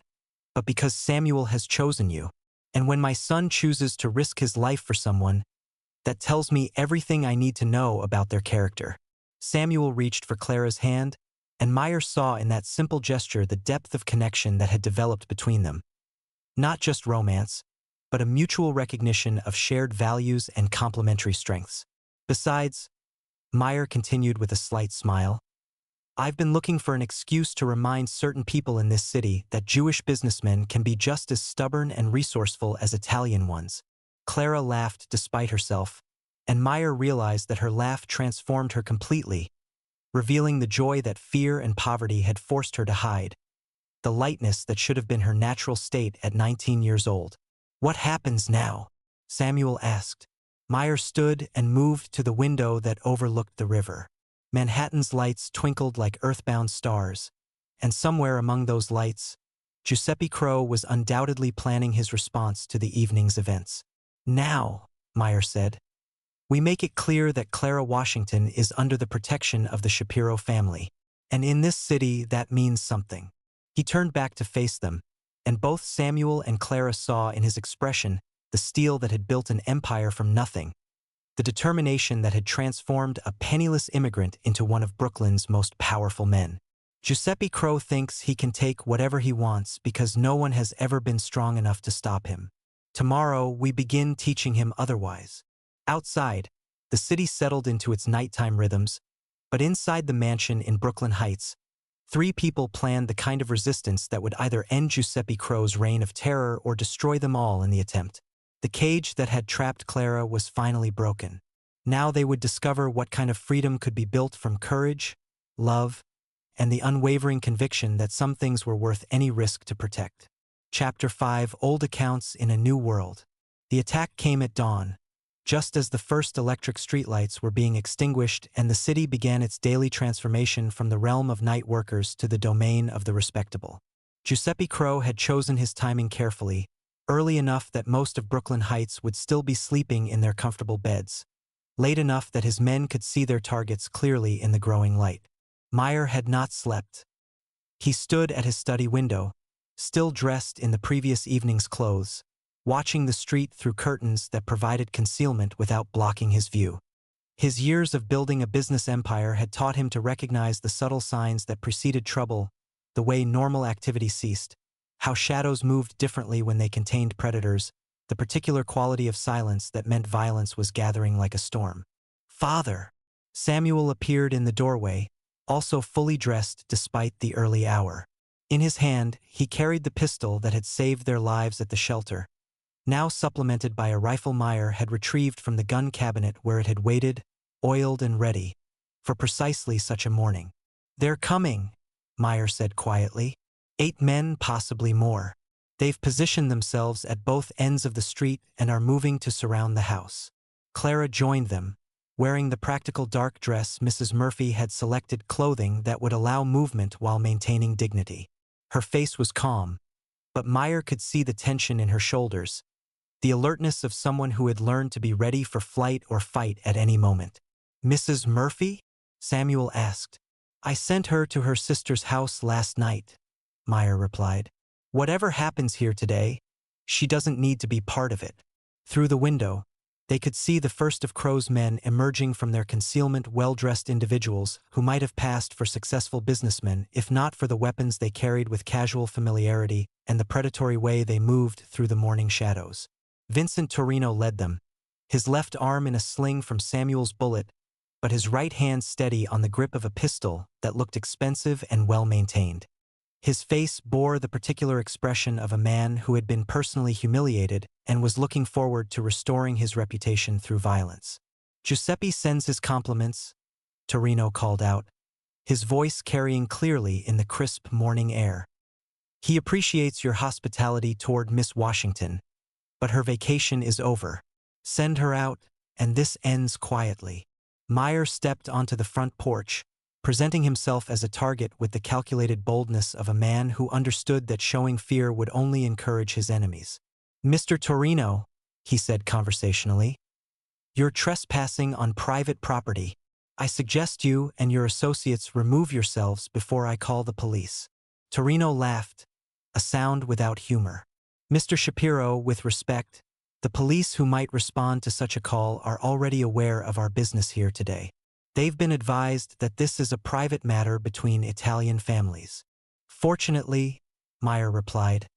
[SPEAKER 1] but because Samuel has chosen you. And when my son chooses to risk his life for someone, that tells me everything I need to know about their character." Samuel reached for Clara's hand, and Meyer saw in that simple gesture the depth of connection that had developed between them. Not just romance, but a mutual recognition of shared values and complementary strengths. "Besides," Meyer continued with a slight smile, "I've been looking for an excuse to remind certain people in this city that Jewish businessmen can be just as stubborn and resourceful as Italian ones." Clara laughed despite herself, and Meyer realized that her laugh transformed her completely, revealing the joy that fear and poverty had forced her to hide, the lightness that should have been her natural state at 19 years old. "What happens now?" Samuel asked. Meyer stood and moved to the window that overlooked the river. Manhattan's lights twinkled like earthbound stars, and somewhere among those lights, Giuseppe Crow was undoubtedly planning his response to the evening's events. "Now," Meyer said, "we make it clear that Clara Washington is under the protection of the Shapiro family, and in this city that means something." He turned back to face them, and both Samuel and Clara saw in his expression the steel that had built an empire from nothing, the determination that had transformed a penniless immigrant into one of Brooklyn's most powerful men. "Giuseppe Crow thinks he can take whatever he wants because no one has ever been strong enough to stop him. Tomorrow we begin teaching him otherwise." Outside, the city settled into its nighttime rhythms, but inside the mansion in Brooklyn Heights, 3 people planned the kind of resistance that would either end Giuseppe Crow's reign of terror or destroy them all in the attempt. The cage that had trapped Clara was finally broken. Now they would discover what kind of freedom could be built from courage, love, and the unwavering conviction that some things were worth any risk to protect. Chapter 5: Old Accounts in a New World. The attack came at dawn, just as the first electric streetlights were being extinguished and the city began its daily transformation from the realm of night workers to the domain of the respectable. Giuseppe Crow had chosen his timing carefully, early enough that most of Brooklyn Heights would still be sleeping in their comfortable beds, late enough that his men could see their targets clearly in the growing light. Meyer had not slept. He stood at his study window, still dressed in the previous evening's clothes, watching the street through curtains that provided concealment without blocking his view. His years of building a business empire had taught him to recognize the subtle signs that preceded trouble, the way normal activity ceased, how shadows moved differently when they contained predators, the particular quality of silence that meant violence was gathering like a storm. "Father!" Samuel appeared in the doorway, also fully dressed despite the early hour. In his hand, he carried the pistol that had saved their lives at the shelter, now supplemented by a rifle Meyer had retrieved from the gun cabinet where it had waited, oiled and ready, for precisely such a morning. "They're coming," Meyer said quietly. 8 men, possibly more. "They've positioned themselves at both ends of the street and are moving to surround the house." Clara joined them, wearing the practical dark dress Mrs. Murphy had selected, clothing that would allow movement while maintaining dignity. Her face was calm, but Meyer could see the tension in her shoulders, the alertness of someone who had learned to be ready for flight or fight at any moment. "Mrs. Murphy?" Samuel asked. "I sent her to her sister's house last night," Meyer replied. "Whatever happens here today, she doesn't need to be part of it." Through the window, they could see the first of Crow's men emerging from their concealment, well-dressed individuals who might have passed for successful businessmen if not for the weapons they carried with casual familiarity and the predatory way they moved through the morning shadows. Vincent Torino led them, his left arm in a sling from Samuel's bullet, but his right hand steady on the grip of a pistol that looked expensive and well-maintained. His face bore the particular expression of a man who had been personally humiliated and was looking forward to restoring his reputation through violence. "Giuseppe sends his compliments," Torino called out, his voice carrying clearly in the crisp morning air. "He appreciates your hospitality toward Miss Washington, but her vacation is over. Send her out, and this ends quietly." Meyer stepped onto the front porch, presenting himself as a target with the calculated boldness of a man who understood that showing fear would only encourage his enemies. "Mr. Torino," he said conversationally, "you're trespassing on private property. I suggest you and your associates remove yourselves before I call the police." Torino laughed, a sound without humor. "Mr. Shapiro, with respect, the police who might respond to such a call are already aware of our business here today. They've been advised that this is a private matter between Italian families." "Fortunately," Meyer replied,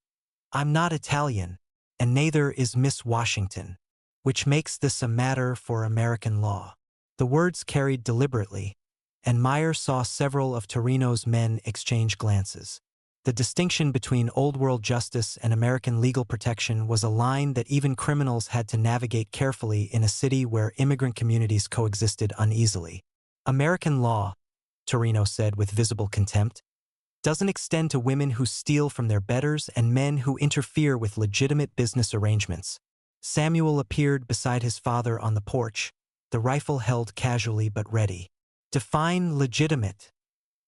[SPEAKER 1] "I'm not Italian, and neither is Miss Washington, which makes this a matter for American law." The words carried deliberately, and Meyer saw several of Torino's men exchange glances. The distinction between old-world justice and American legal protection was a line that even criminals had to navigate carefully in a city where immigrant communities coexisted uneasily. "American law," Torino said with visible contempt, "doesn't extend to women who steal from their betters and men who interfere with legitimate business arrangements." Samuel appeared beside his father on the porch, the rifle held casually but ready. "Define legitimate,"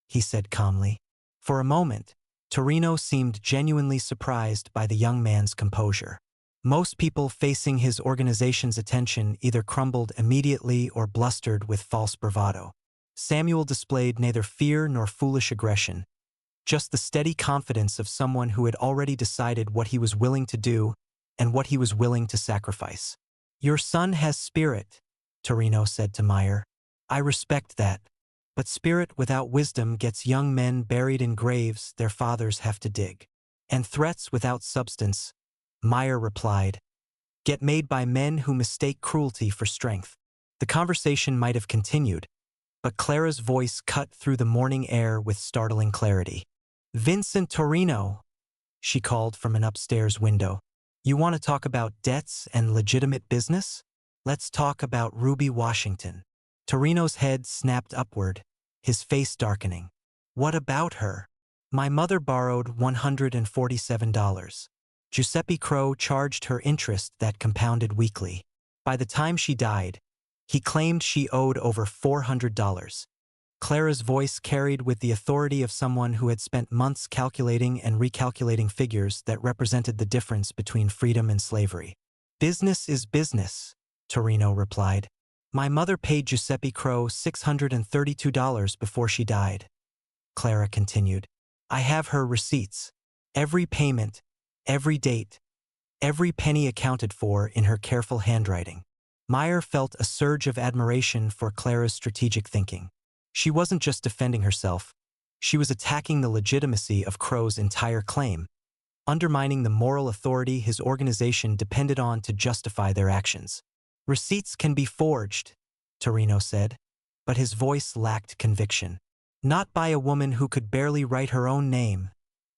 [SPEAKER 1] he said calmly. For a moment, Torino seemed genuinely surprised by the young man's composure. Most people facing his organization's attention either crumbled immediately or blustered with false bravado. Samuel displayed neither fear nor foolish aggression, just the steady confidence of someone who had already decided what he was willing to do and what he was willing to sacrifice. "Your son has spirit," Torino said to Meyer. "I respect that. But spirit without wisdom gets young men buried in graves their fathers have to dig. And threats without substance," Meyer replied, "get made by men who mistake cruelty for strength." The conversation might have continued, but Clara's voice cut through the morning air with startling clarity. "Vincent Torino," she called from an upstairs window. "You want to talk about debts and legitimate business? Let's talk about Ruby Washington." Torino's head snapped upward, his face darkening. "What about her?" "My mother borrowed $147. Giuseppe Crow charged her interest that compounded weekly. By the time she died, he claimed she owed over $400. Clara's voice carried with the authority of someone who had spent months calculating and recalculating figures that represented the difference between freedom and slavery. "Business is business," Torino replied. "My mother paid Giuseppe Crow $632 before she died," Clara continued. "I have her receipts. Every payment, every date, every penny accounted for in her careful handwriting." Meyer felt a surge of admiration for Clara's strategic thinking. She wasn't just defending herself. She was attacking the legitimacy of Crow's entire claim, undermining the moral authority his organization depended on to justify their actions. "Receipts can be forged," Torino said, but his voice lacked conviction. "Not by a woman who could barely write her own name,"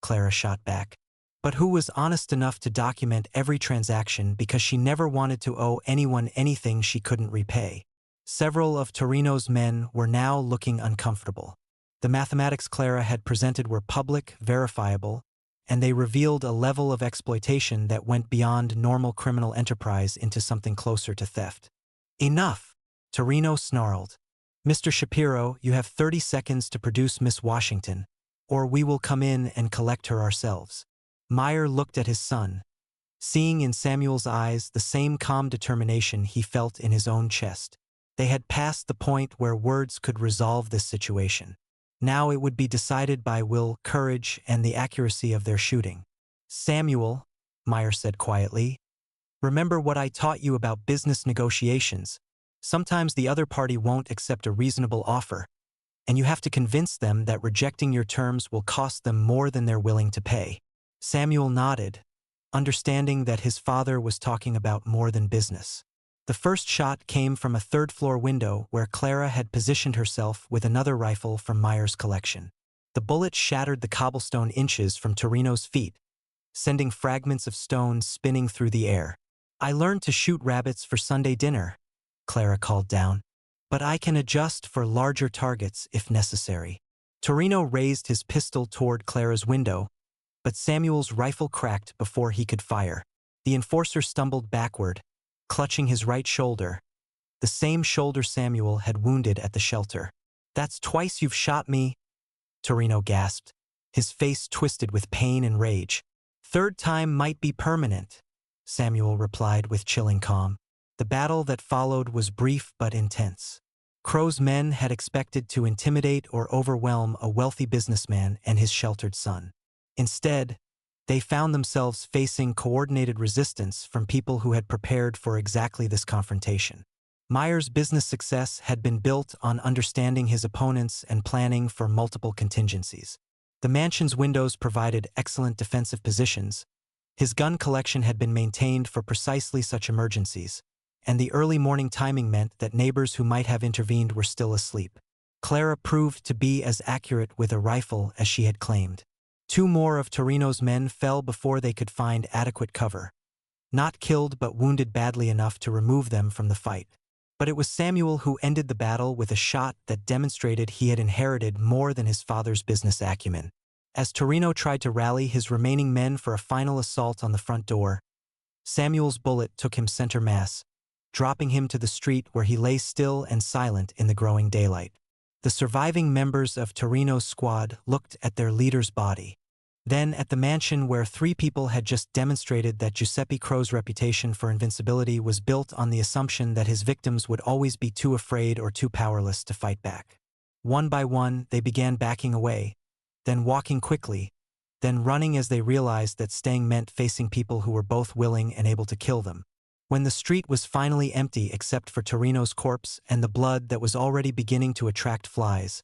[SPEAKER 1] Clara shot back, "but who was honest enough to document every transaction because she never wanted to owe anyone anything she couldn't repay." Several of Torino's men were now looking uncomfortable. The mathematics Clara had presented were public, verifiable, and they revealed a level of exploitation that went beyond normal criminal enterprise into something closer to theft. Enough, Torino snarled. Mr. Shapiro, you have 30 seconds to produce Miss Washington, or we will come in and collect her ourselves. Meyer looked at his son, seeing in Samuel's eyes the same calm determination he felt in his own chest. They had passed the point where words could resolve this situation. Now it would be decided by will, courage, and the accuracy of their shooting. Samuel, Meyer said quietly, remember what I taught you about business negotiations. Sometimes the other party won't accept a reasonable offer, and you have to convince them that rejecting your terms will cost them more than they're willing to pay. Samuel nodded, understanding that his father was talking about more than business. The first shot came from a third-floor window where Clara had positioned herself with another rifle from Meyer's collection. The bullet shattered the cobblestone inches from Torino's feet, sending fragments of stone spinning through the air. I learned to shoot rabbits for Sunday dinner, Clara called down, but I can adjust for larger targets if necessary. Torino raised his pistol toward Clara's window, but Samuel's rifle cracked before he could fire. The enforcer stumbled backward, clutching his right shoulder, the same shoulder Samuel had wounded at the shelter. That's twice you've shot me, Torino gasped, his face twisted with pain and rage. Third time might be permanent, Samuel replied with chilling calm. The battle that followed was brief but intense. Crow's men had expected to intimidate or overwhelm a wealthy businessman and his sheltered son. Instead, they found themselves facing coordinated resistance from people who had prepared for exactly this confrontation. Meyer's business success had been built on understanding his opponents and planning for multiple contingencies. The mansion's windows provided excellent defensive positions. His gun collection had been maintained for precisely such emergencies, and the early morning timing meant that neighbors who might have intervened were still asleep. Clara proved to be as accurate with a rifle as she had claimed. Two more of Torino's men fell before they could find adequate cover, not killed but wounded badly enough to remove them from the fight. But it was Samuel who ended the battle with a shot that demonstrated he had inherited more than his father's business acumen. As Torino tried to rally his remaining men for a final assault on the front door, Samuel's bullet took him center mass, dropping him to the street where he lay still and silent in the growing daylight. The surviving members of Torino's squad looked at their leader's body, then at the mansion where three people had just demonstrated that Giuseppe Crow's reputation for invincibility was built on the assumption that his victims would always be too afraid or too powerless to fight back. One by one, they began backing away, then walking quickly, then running as they realized that staying meant facing people who were both willing and able to kill them. When the street was finally empty except for Torino's corpse and the blood that was already beginning to attract flies,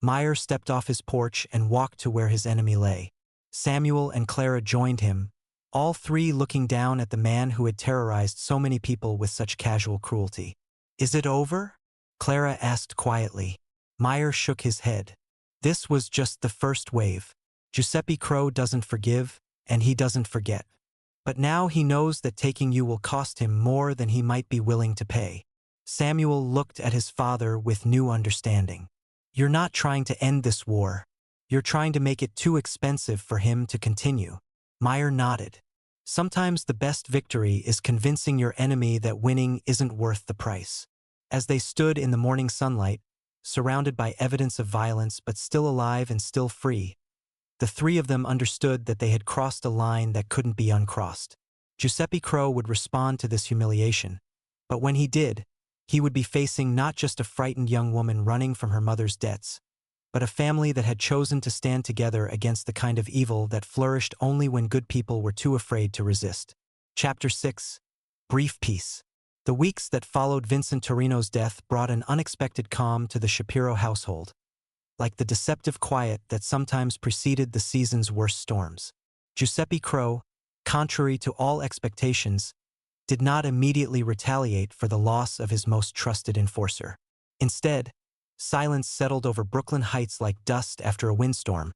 [SPEAKER 1] Meyer stepped off his porch and walked to where his enemy lay. Samuel and Clara joined him, all three looking down at the man who had terrorized so many people with such casual cruelty. Is it over? Clara asked quietly. Meyer shook his head. This was just the first wave. Giuseppe Crow doesn't forgive, and he doesn't forget. But now he knows that taking you will cost him more than he might be willing to pay. Samuel looked at his father with new understanding. You're not trying to end this war. You're trying to make it too expensive for him to continue. Meyer nodded. Sometimes the best victory is convincing your enemy that winning isn't worth the price. As they stood in the morning sunlight, surrounded by evidence of violence but still alive and still free, the three of them understood that they had crossed a line that couldn't be uncrossed. Giuseppe Crow would respond to this humiliation, but when he did, he would be facing not just a frightened young woman running from her mother's debts, but a family that had chosen to stand together against the kind of evil that flourished only when good people were too afraid to resist. Chapter 6. Brief Peace. The weeks that followed Vincent Torino's death brought an unexpected calm to the Shapiro household, like the deceptive quiet that sometimes preceded the season's worst storms. Giuseppe Crow, contrary to all expectations, did not immediately retaliate for the loss of his most trusted enforcer. Instead, silence settled over Brooklyn Heights like dust after a windstorm,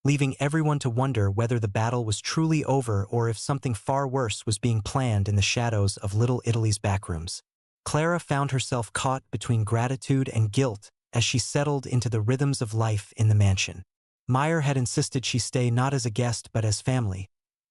[SPEAKER 1] leaving everyone to wonder whether the battle was truly over or if something far worse was being planned in the shadows of Little Italy's backrooms. Clara found herself caught between gratitude and guilt as she settled into the rhythms of life in the mansion. Meyer had insisted she stay not as a guest but as family,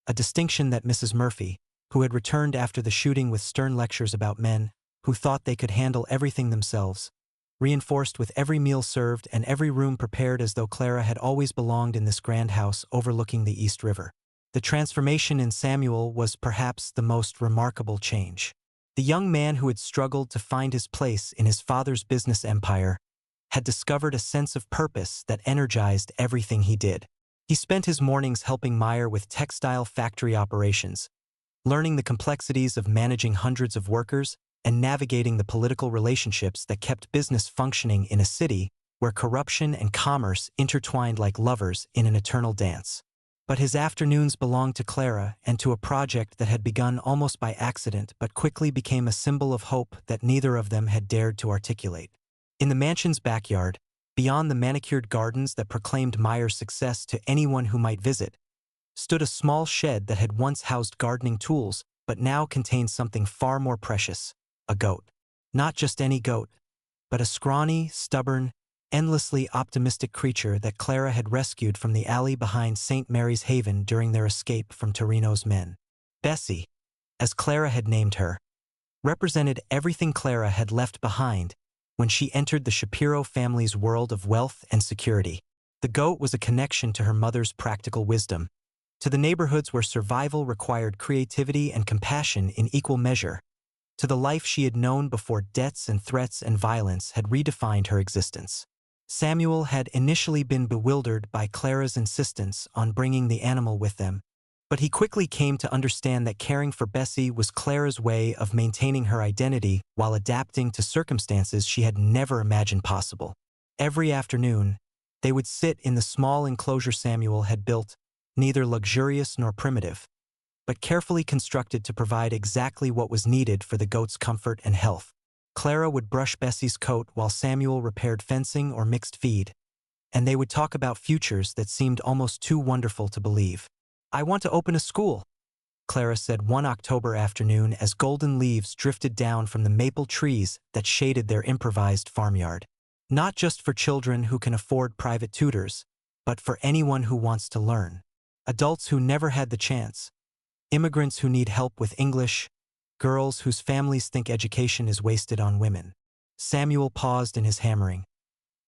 [SPEAKER 1] a distinction that Mrs. Murphy, who had returned after the shooting with stern lectures about men, who thought they could handle everything themselves, reinforced with every meal served and every room prepared as though Clara had always belonged in this grand house overlooking the East River. The transformation in Samuel was perhaps the most remarkable change. The young man who had struggled to find his place in his father's business empire had discovered a sense of purpose that energized everything he did. He spent his mornings helping Meyer with textile factory operations, learning the complexities of managing hundreds of workers and navigating the political relationships that kept business functioning in a city where corruption and commerce intertwined like lovers in an eternal dance. But his afternoons belonged to Clara and to a project that had begun almost by accident but quickly became a symbol of hope that neither of them had dared to articulate. In the mansion's backyard, beyond the manicured gardens that proclaimed Meyer's success to anyone who might visit, stood a small shed that had once housed gardening tools but now contained something far more precious, a goat. Not just any goat, but a scrawny, stubborn, endlessly optimistic creature that Clara had rescued from the alley behind St. Mary's Haven during their escape from Torino's men. Bessie, as Clara had named her, represented everything Clara had left behind when she entered the Shapiro family's world of wealth and security. The goat was a connection to her mother's practical wisdom, to the neighborhoods where survival required creativity and compassion in equal measure, to the life she had known before debts and threats and violence had redefined her existence. Samuel had initially been bewildered by Clara's insistence on bringing the animal with them, but he quickly came to understand that caring for Bessie was Clara's way of maintaining her identity while adapting to circumstances she had never imagined possible. Every afternoon, they would sit in the small enclosure Samuel had built, neither luxurious nor primitive, but carefully constructed to provide exactly what was needed for the goat's comfort and health. Clara would brush Bessie's coat while Samuel repaired fencing or mixed feed, and they would talk about futures that seemed almost too wonderful to believe. "I want to open a school," Clara said one October afternoon as golden leaves drifted down from the maple trees that shaded their improvised farmyard. "Not just for children who can afford private tutors, but for anyone who wants to learn. Adults who never had the chance, immigrants who need help with English, girls whose families think education is wasted on women." Samuel paused in his hammering.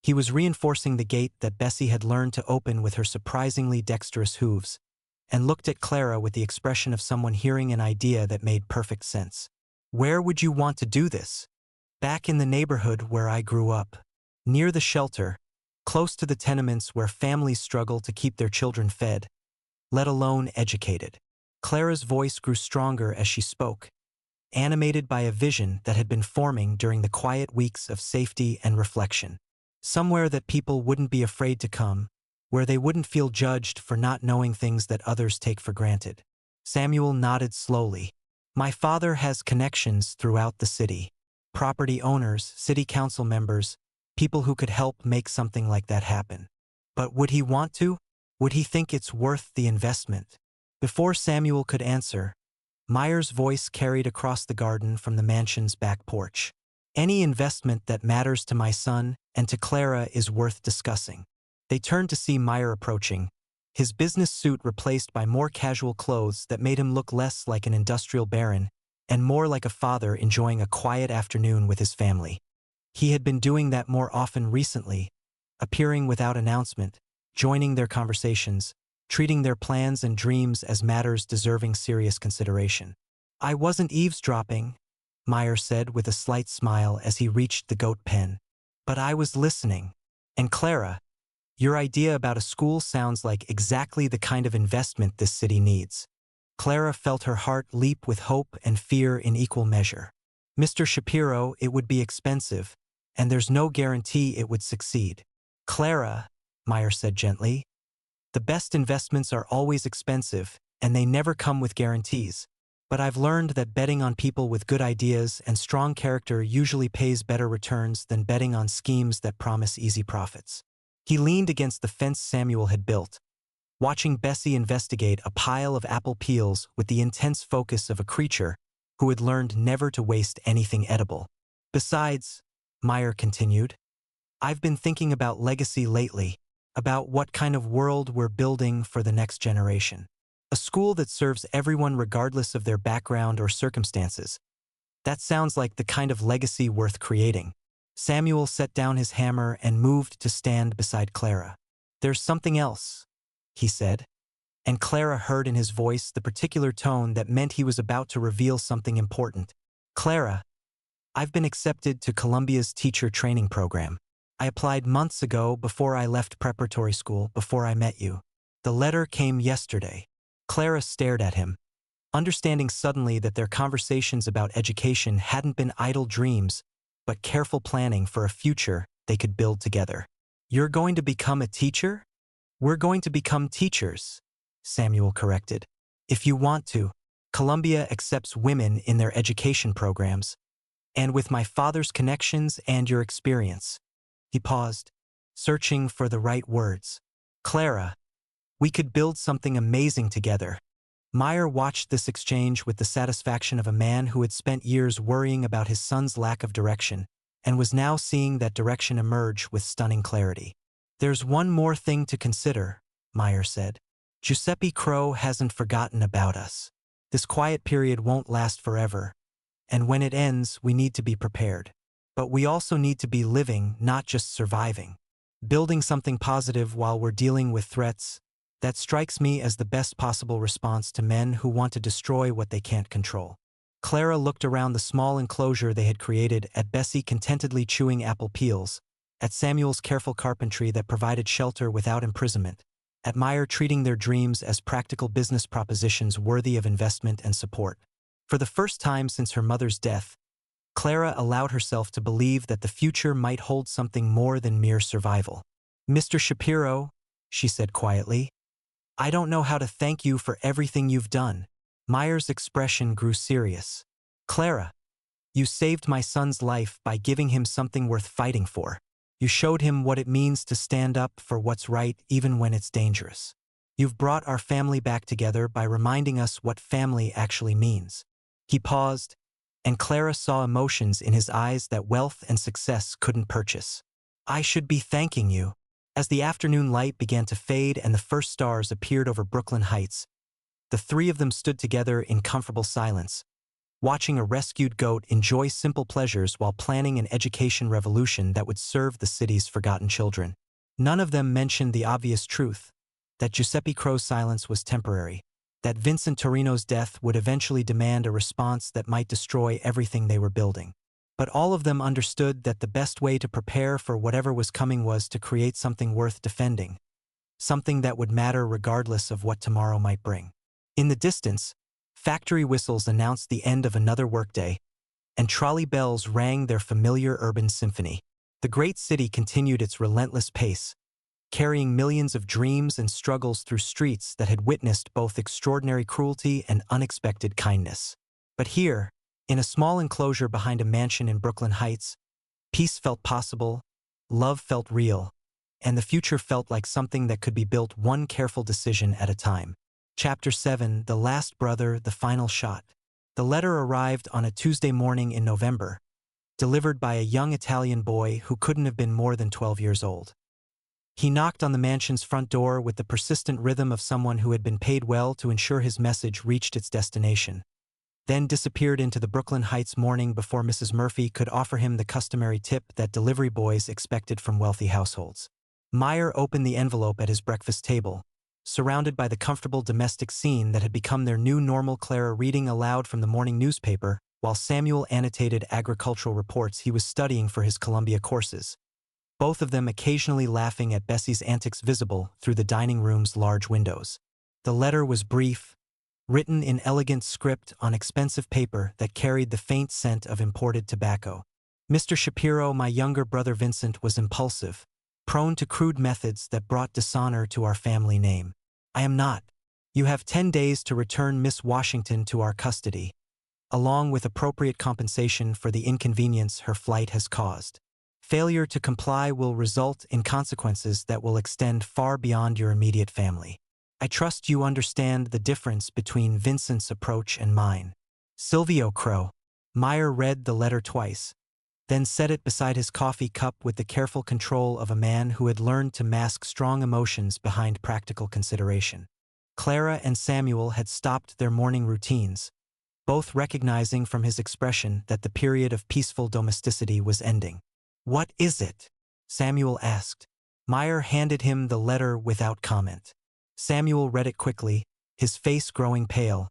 [SPEAKER 1] He was reinforcing the gate that Bessie had learned to open with her surprisingly dexterous hooves, and looked at Clara with the expression of someone hearing an idea that made perfect sense. "Where would you want to do this?" "Back in the neighborhood where I grew up. Near the shelter, close to the tenements where families struggle to keep their children fed, let alone educated." Clara's voice grew stronger as she spoke, animated by a vision that had been forming during the quiet weeks of safety and reflection. Somewhere that people wouldn't be afraid to come, where they wouldn't feel judged for not knowing things that others take for granted. Samuel nodded slowly. "My father has connections throughout the city. Property owners, city council members, people who could help make something like that happen. But would he want to? Would he think it's worth the investment?" Before Samuel could answer, Meyer's voice carried across the garden from the mansion's back porch. "Any investment that matters to my son and to Clara is worth discussing." They turned to see Meyer approaching, his business suit replaced by more casual clothes that made him look less like an industrial baron and more like a father enjoying a quiet afternoon with his family. He had been doing that more often recently, appearing without announcement, joining their conversations, treating their plans and dreams as matters deserving serious consideration. "I wasn't eavesdropping," Meyer said with a slight smile as he reached the goat pen. "But I was listening. And Clara, your idea about a school sounds like exactly the kind of investment this city needs." Clara felt her heart leap with hope and fear in equal measure. "Mr. Shapiro, it would be expensive, and there's no guarantee it would succeed." "Clara," Meyer said gently, "the best investments are always expensive, and they never come with guarantees. But I've learned that betting on people with good ideas and strong character usually pays better returns than betting on schemes that promise easy profits." He leaned against the fence Samuel had built, watching Bessie investigate a pile of apple peels with the intense focus of a creature who had learned never to waste anything edible. "Besides," Meyer continued, "I've been thinking about legacy lately, about what kind of world we're building for the next generation. A school that serves everyone regardless of their background or circumstances. That sounds like the kind of legacy worth creating. Samuel set down his hammer and moved to stand beside Clara. There's something else, he said, and Clara heard in his voice the particular tone that meant he was about to reveal something important. Clara, I've been accepted to Columbia's teacher training program. I applied months ago before I left preparatory school, before I met you. The letter came yesterday. Clara stared at him, understanding suddenly that their conversations about education hadn't been idle dreams, but careful planning for a future they could build together. You're going to become a teacher? We're going to become teachers, Samuel corrected. If you want to. Columbia accepts women in their education programs, and with my father's connections and your experience. He paused, searching for the right words. Clara, we could build something amazing together. Meyer watched this exchange with the satisfaction of a man who had spent years worrying about his son's lack of direction, and was now seeing that direction emerge with stunning clarity. There's one more thing to consider, Meyer said. Giuseppe Crow hasn't forgotten about us. This quiet period won't last forever, and when it ends, we need to be prepared. But we also need to be living, not just surviving. Building something positive while we're dealing with threats, that strikes me as the best possible response to men who want to destroy what they can't control. Clara looked around the small enclosure they had created, at Bessie contentedly chewing apple peels, at Samuel's careful carpentry that provided shelter without imprisonment, at Meyer treating their dreams as practical business propositions worthy of investment and support. For the first time since her mother's death, Clara allowed herself to believe that the future might hold something more than mere survival. Mr. Shapiro, she said quietly, I don't know how to thank you for everything you've done. Meyer's expression grew serious. Clara, you saved my son's life by giving him something worth fighting for. You showed him what it means to stand up for what's right even when it's dangerous. You've brought our family back together by reminding us what family actually means. He paused, and Clara saw emotions in his eyes that wealth and success couldn't purchase. I should be thanking you. As the afternoon light began to fade and the first stars appeared over Brooklyn Heights, the three of them stood together in comfortable silence, watching a rescued goat enjoy simple pleasures while planning an education revolution that would serve the city's forgotten children. None of them mentioned the obvious truth, that Giuseppe Crow's silence was temporary, that Vincent Torino's death would eventually demand a response that might destroy everything they were building. But all of them understood that the best way to prepare for whatever was coming was to create something worth defending, something that would matter regardless of what tomorrow might bring. In the distance, factory whistles announced the end of another workday, and trolley bells rang their familiar urban symphony. The great city continued its relentless pace, carrying millions of dreams and struggles through streets that had witnessed both extraordinary cruelty and unexpected kindness. But here, in a small enclosure behind a mansion in Brooklyn Heights, peace felt possible, love felt real, and the future felt like something that could be built one careful decision at a time. Chapter 7, The Last Brother, The Final Shot. The letter arrived on a Tuesday morning in November, delivered by a young Italian boy who couldn't have been more than 12 years old. He knocked on the mansion's front door with the persistent rhythm of someone who had been paid well to ensure his message reached its destination, then disappeared into the Brooklyn Heights morning before Mrs. Murphy could offer him the customary tip that delivery boys expected from wealthy households. Meyer opened the envelope at his breakfast table, surrounded by the comfortable domestic scene that had become their new normal. Clara reading aloud from the morning newspaper, while Samuel annotated agricultural reports he was studying for his Columbia courses, both of them occasionally laughing at Bessie's antics visible through the dining room's large windows. The letter was brief, written in elegant script on expensive paper that carried the faint scent of imported tobacco. Mr. Shapiro, my younger brother Vincent was impulsive, prone to crude methods that brought dishonor to our family name. I am not. You have 10 days to return Miss Washington to our custody, along with appropriate compensation for the inconvenience her flight has caused. Failure to comply will result in consequences that will extend far beyond your immediate family. I trust you understand the difference between Vincent's approach and mine. Silvio Crow. Meyer read the letter twice, then set it beside his coffee cup with the careful control of a man who had learned to mask strong emotions behind practical consideration. Clara and Samuel had stopped their morning routines, both recognizing from his expression that the period of peaceful domesticity was ending. "What is it?" Samuel asked. Meyer handed him the letter without comment. Samuel read it quickly, his face growing pale,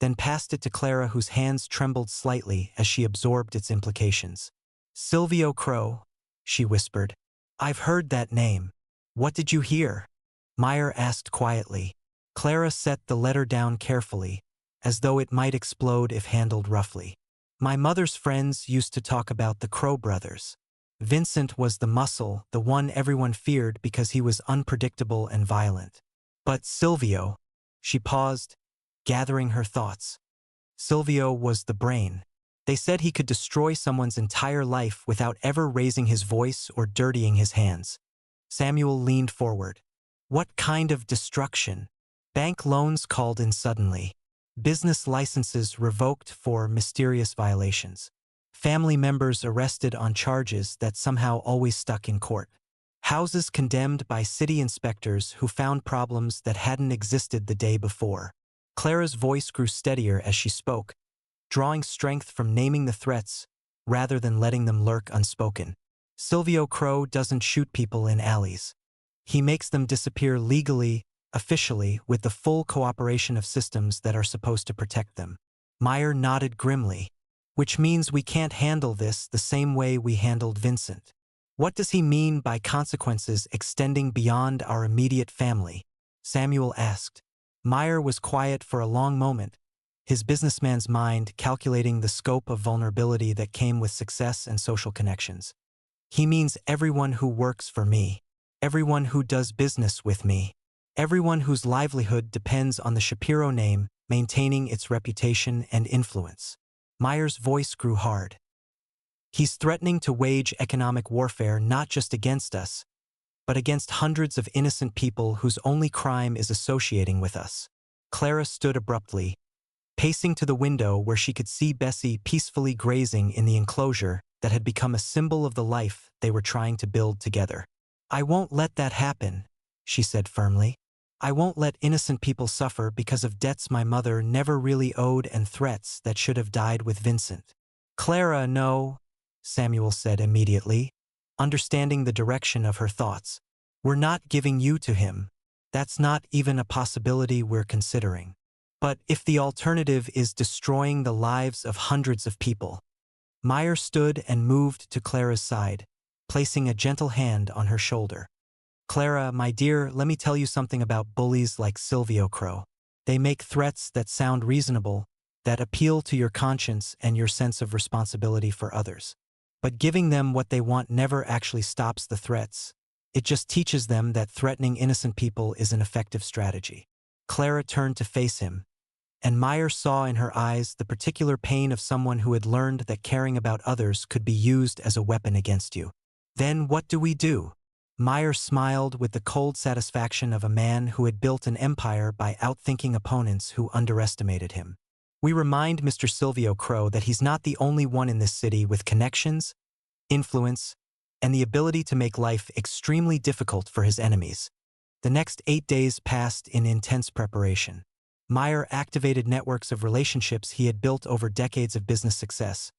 [SPEAKER 1] then passed it to Clara, whose hands trembled slightly as she absorbed its implications. "Silvio Crowe," she whispered. "I've heard that name. What did you hear?" Meyer asked quietly. Clara set the letter down carefully, as though it might explode if handled roughly. "My mother's friends used to talk about the Crowe brothers. Vincent was the muscle, the one everyone feared because he was unpredictable and violent. But Silvio—" She paused, gathering her thoughts. "Silvio was the brain. They said he could destroy someone's entire life without ever raising his voice or dirtying his hands." Samuel leaned forward. "What kind of destruction?" "Bank loans called in suddenly. Business licenses revoked for mysterious violations. Family members arrested on charges that somehow always stuck in court. Houses condemned by city inspectors who found problems that hadn't existed the day before." Clara's voice grew steadier as she spoke, drawing strength from naming the threats rather than letting them lurk unspoken. "Silvio Crowe doesn't shoot people in alleys. He makes them disappear legally, officially, with the full cooperation of systems that are supposed to protect them." Meyer nodded grimly. "Which means we can't handle this the same way we handled Vincent." "What does he mean by consequences extending beyond our immediate family?" Samuel asked. Meyer was quiet for a long moment, his businessman's mind calculating the scope of vulnerability that came with success and social connections. "He means everyone who works for me, everyone who does business with me, everyone whose livelihood depends on the Shapiro name maintaining its reputation and influence." Meyer's voice grew hard. "He's threatening to wage economic warfare not just against us, but against hundreds of innocent people whose only crime is associating with us." Clara stood abruptly, pacing to the window where she could see Bessie peacefully grazing in the enclosure that had become a symbol of the life they were trying to build together. "I won't let that happen," she said firmly. "I won't let innocent people suffer because of debts my mother never really owed and threats that should have died with Vincent." "Clara, no," Samuel said immediately, understanding the direction of her thoughts. "We're not giving you to him. That's not even a possibility we're considering. But if the alternative is destroying the lives of hundreds of people." Meyer stood and moved to Clara's side, placing a gentle hand on her shoulder. "Clara, my dear, let me tell you something about bullies like Silvio Crowe. They make threats that sound reasonable, that appeal to your conscience and your sense of responsibility for others. But giving them what they want never actually stops the threats. It just teaches them that threatening innocent people is an effective strategy." Clara turned to face him, and Meyer saw in her eyes the particular pain of someone who had learned that caring about others could be used as a weapon against you. "Then what do we do?" Meyer smiled with the cold satisfaction of a man who had built an empire by outthinking opponents who underestimated him. "We remind Mr. Silvio Crowe that he's not the only one in this city with connections, influence, and the ability to make life extremely difficult for his enemies." The next 8 days passed in intense preparation. Meyer activated networks of relationships he had built over decades of business success,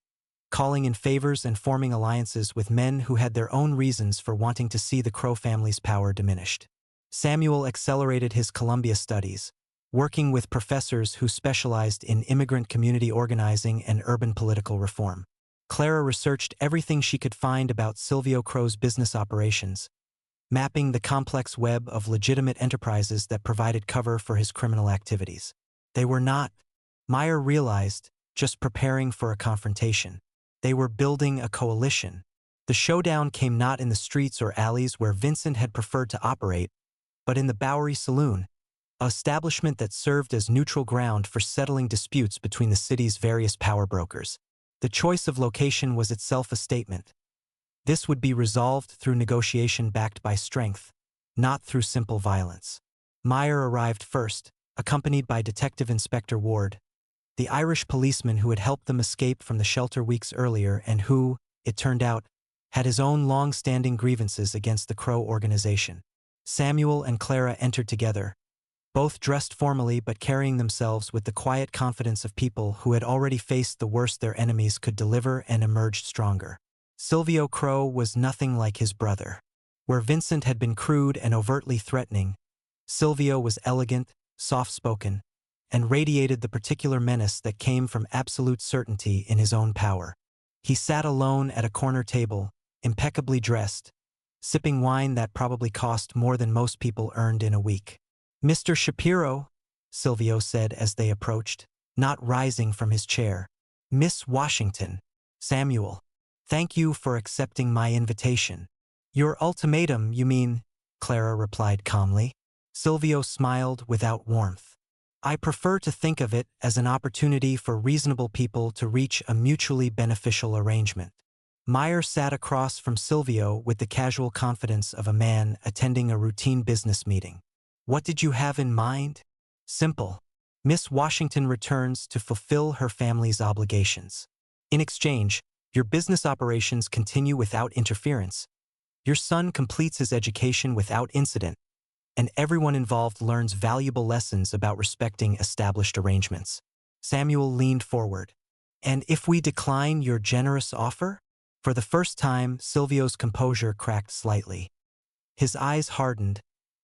[SPEAKER 1] calling in favors and forming alliances with men who had their own reasons for wanting to see the Crowe family's power diminished. Samuel accelerated his Columbia studies, working with professors who specialized in immigrant community organizing and urban political reform. Clara researched everything she could find about Silvio Crowe's business operations, mapping the complex web of legitimate enterprises that provided cover for his criminal activities. They were not, Meyer realized, just preparing for a confrontation. They were building a coalition. The showdown came not in the streets or alleys where Vincent had preferred to operate, but in the Bowery Saloon, an establishment that served as neutral ground for settling disputes between the city's various power brokers. The choice of location was itself a statement. This would be resolved through negotiation backed by strength, not through simple violence. Meyer arrived first, accompanied by Detective Inspector Ward, the Irish policeman who had helped them escape from the shelter weeks earlier and who, it turned out, had his own long-standing grievances against the Crowe organization. Samuel and Clara entered together, both dressed formally but carrying themselves with the quiet confidence of people who had already faced the worst their enemies could deliver and emerged stronger. Silvio Crowe was nothing like his brother. Where Vincent had been crude and overtly threatening, Silvio was elegant, soft-spoken, and radiated the particular menace that came from absolute certainty in his own power. He sat alone at a corner table, impeccably dressed, sipping wine that probably cost more than most people earned in a week. "Mr. Shapiro," Silvio said as they approached, not rising from his chair. "Miss Washington, Samuel, thank you for accepting my invitation." "Your ultimatum, you mean?" Clara replied calmly. Silvio smiled without warmth. "I prefer to think of it as an opportunity for reasonable people to reach a mutually beneficial arrangement." Meyer sat across from Silvio with the casual confidence of a man attending a routine business meeting. "What did you have in mind?" "Simple. Miss Washington returns to fulfill her family's obligations. In exchange, your business operations continue without interference. Your son completes his education without incident, and everyone involved learns valuable lessons about respecting established arrangements." Samuel leaned forward. "And if we decline your generous offer?" For the first time, Silvio's composure cracked slightly. His eyes hardened,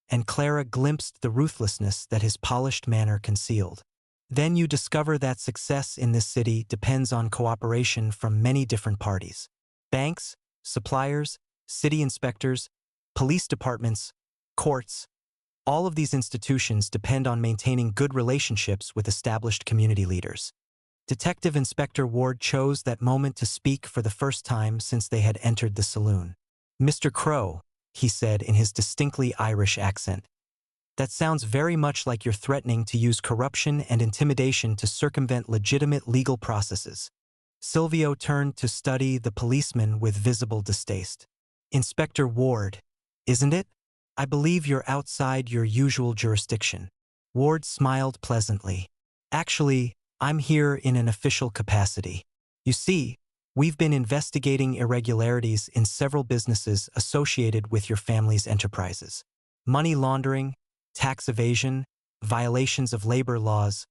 [SPEAKER 1] and Clara glimpsed the ruthlessness that his polished manner concealed. "Then you discover that success in this city depends on cooperation from many different parties. Banks, suppliers, city inspectors, police departments, courts. All of these institutions depend on maintaining good relationships with established community leaders." Detective Inspector Ward chose that moment to speak for the first time since they had entered the saloon. "Mr. Crowe," he said in his distinctly Irish accent, "that sounds very much like you're threatening to use corruption and intimidation to circumvent legitimate legal processes." Silvio turned to study the policeman with visible distaste. "Inspector Ward, isn't it? I believe you're outside your usual jurisdiction." Ward smiled pleasantly. "Actually, I'm here in an official capacity. You see, we've been investigating irregularities in several businesses associated with your family's enterprises. Money laundering, tax evasion, violations of labor laws.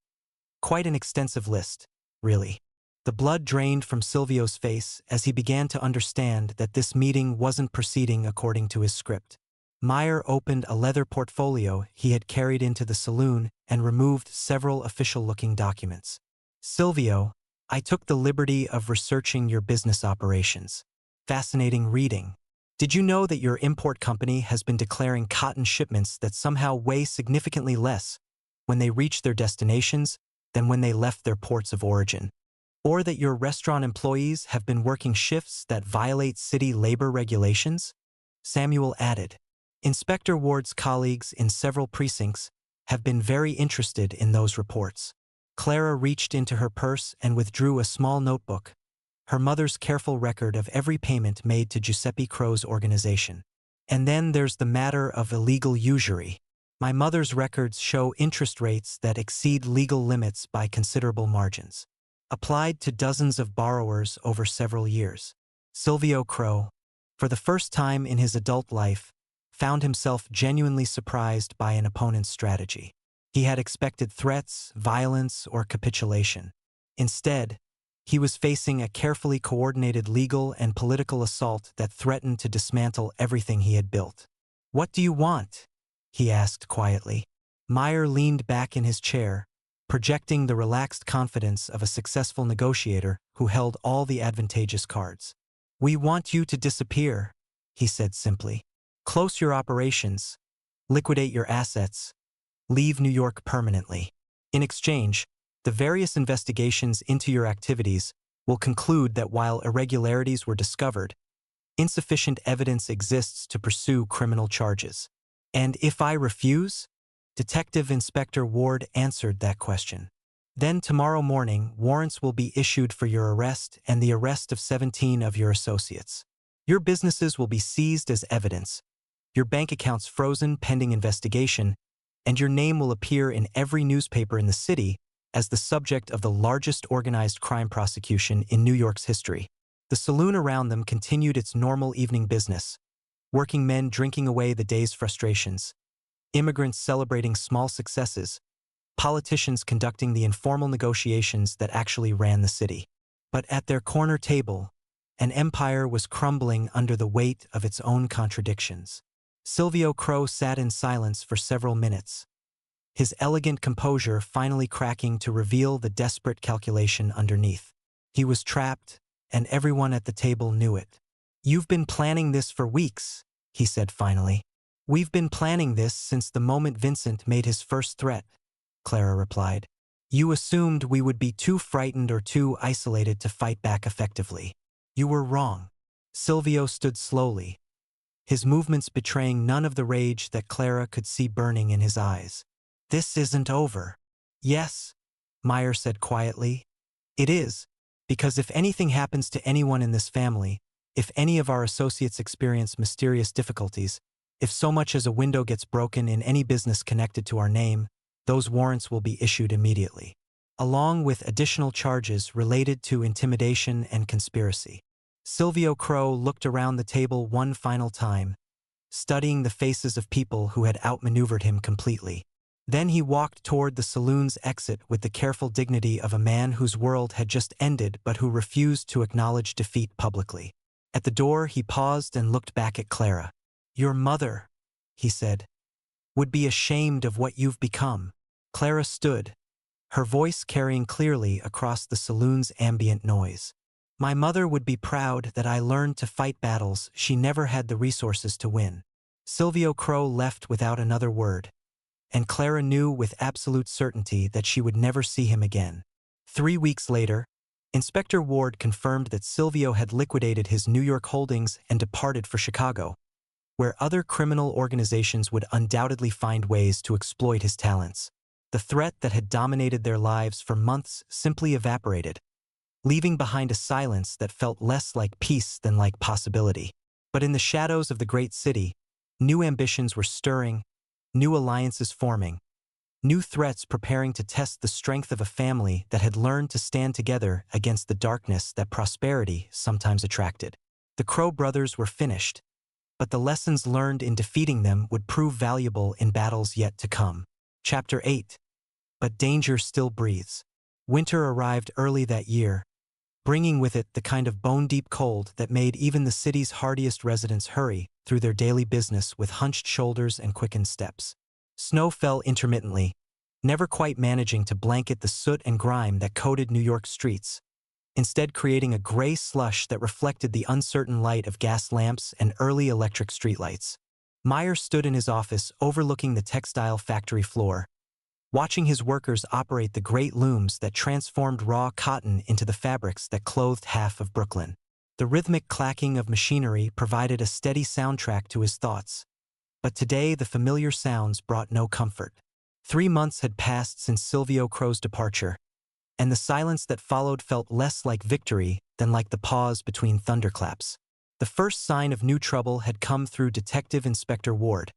[SPEAKER 1] Quite an extensive list, really." The blood drained from Silvio's face as he began to understand that this meeting wasn't proceeding according to his script. Meyer opened a leather portfolio he had carried into the saloon and removed several official-looking documents. "Silvio, I took the liberty of researching your business operations. Fascinating reading. Did you know that your import company has been declaring cotton shipments that somehow weigh significantly less when they reach their destinations than when they left their ports of origin? Or that your restaurant employees have been working shifts that violate city labor regulations?" Samuel added. "Inspector Ward's colleagues in several precincts have been very interested in those reports." Clara reached into her purse and withdrew a small notebook, her mother's careful record of every payment made to Giuseppe Crowe's organization. "And then there's the matter of illegal usury. My mother's records show interest rates that exceed legal limits by considerable margins, applied to dozens of borrowers over several years." Silvio Crowe, for the first time in his adult life, found himself genuinely surprised by an opponent's strategy. He had expected threats, violence, or capitulation. Instead, he was facing a carefully coordinated legal and political assault that threatened to dismantle everything he had built. "What do you want?" he asked quietly. Meyer leaned back in his chair, projecting the relaxed confidence of a successful negotiator who held all the advantageous cards. "We want you to disappear," he said simply. "Close your operations, liquidate your assets, leave New York permanently. In exchange, the various investigations into your activities will conclude that while irregularities were discovered, insufficient evidence exists to pursue criminal charges." "And if I refuse?" Detective Inspector Ward answered that question. "Then tomorrow morning, warrants will be issued for your arrest and the arrest of 17 of your associates. Your businesses will be seized as evidence, your bank accounts frozen pending investigation, and your name will appear in every newspaper in the city as the subject of the largest organized crime prosecution in New York's history." The saloon around them continued its normal evening business, working men drinking away the day's frustrations, immigrants celebrating small successes, politicians conducting the informal negotiations that actually ran the city. But at their corner table, an empire was crumbling under the weight of its own contradictions. Silvio Crowe sat in silence for several minutes, his elegant composure finally cracking to reveal the desperate calculation underneath. He was trapped, and everyone at the table knew it. "You've been planning this for weeks," he said finally. "We've been planning this since the moment Vincent made his first threat," Clara replied. "You assumed we would be too frightened or too isolated to fight back effectively. You were wrong." Silvio stood slowly, his movements betraying none of the rage that Clara could see burning in his eyes. "This isn't over." "Yes," Meyer said quietly. "It is, because if anything happens to anyone in this family, if any of our associates experience mysterious difficulties, if so much as a window gets broken in any business connected to our name, those warrants will be issued immediately, along with additional charges related to intimidation and conspiracy." Silvio Crowe looked around the table one final time, studying the faces of people who had outmaneuvered him completely. Then he walked toward the saloon's exit with the careful dignity of a man whose world had just ended but who refused to acknowledge defeat publicly. At the door, he paused and looked back at Clara. "Your mother," he said, "would be ashamed of what you've become." Clara stood, her voice carrying clearly across the saloon's ambient noise. "My mother would be proud that I learned to fight battles she never had the resources to win." Silvio Crowe left without another word, and Clara knew with absolute certainty that she would never see him again. 3 weeks later, Inspector Ward confirmed that Silvio had liquidated his New York holdings and departed for Chicago, where other criminal organizations would undoubtedly find ways to exploit his talents. The threat that had dominated their lives for months simply evaporated, leaving behind a silence that felt less like peace than like possibility. But in the shadows of the great city, new ambitions were stirring, new alliances forming, new threats preparing to test the strength of a family that had learned to stand together against the darkness that prosperity sometimes attracted. The Crowe brothers were finished, but the lessons learned in defeating them would prove valuable in battles yet to come. Chapter 8. But danger still breathes. Winter arrived early that year, bringing with it the kind of bone-deep cold that made even the city's hardiest residents hurry through their daily business with hunched shoulders and quickened steps. Snow fell intermittently, never quite managing to blanket the soot and grime that coated New York streets, instead creating a gray slush that reflected the uncertain light of gas lamps and early electric streetlights. Meyer stood in his office overlooking the textile factory floor, watching his workers operate the great looms that transformed raw cotton into the fabrics that clothed half of Brooklyn. The rhythmic clacking of machinery provided a steady soundtrack to his thoughts. But today the familiar sounds brought no comfort. 3 months had passed since Silvio Crowe's departure, and the silence that followed felt less like victory than like the pause between thunderclaps. The first sign of new trouble had come through Detective Inspector Ward,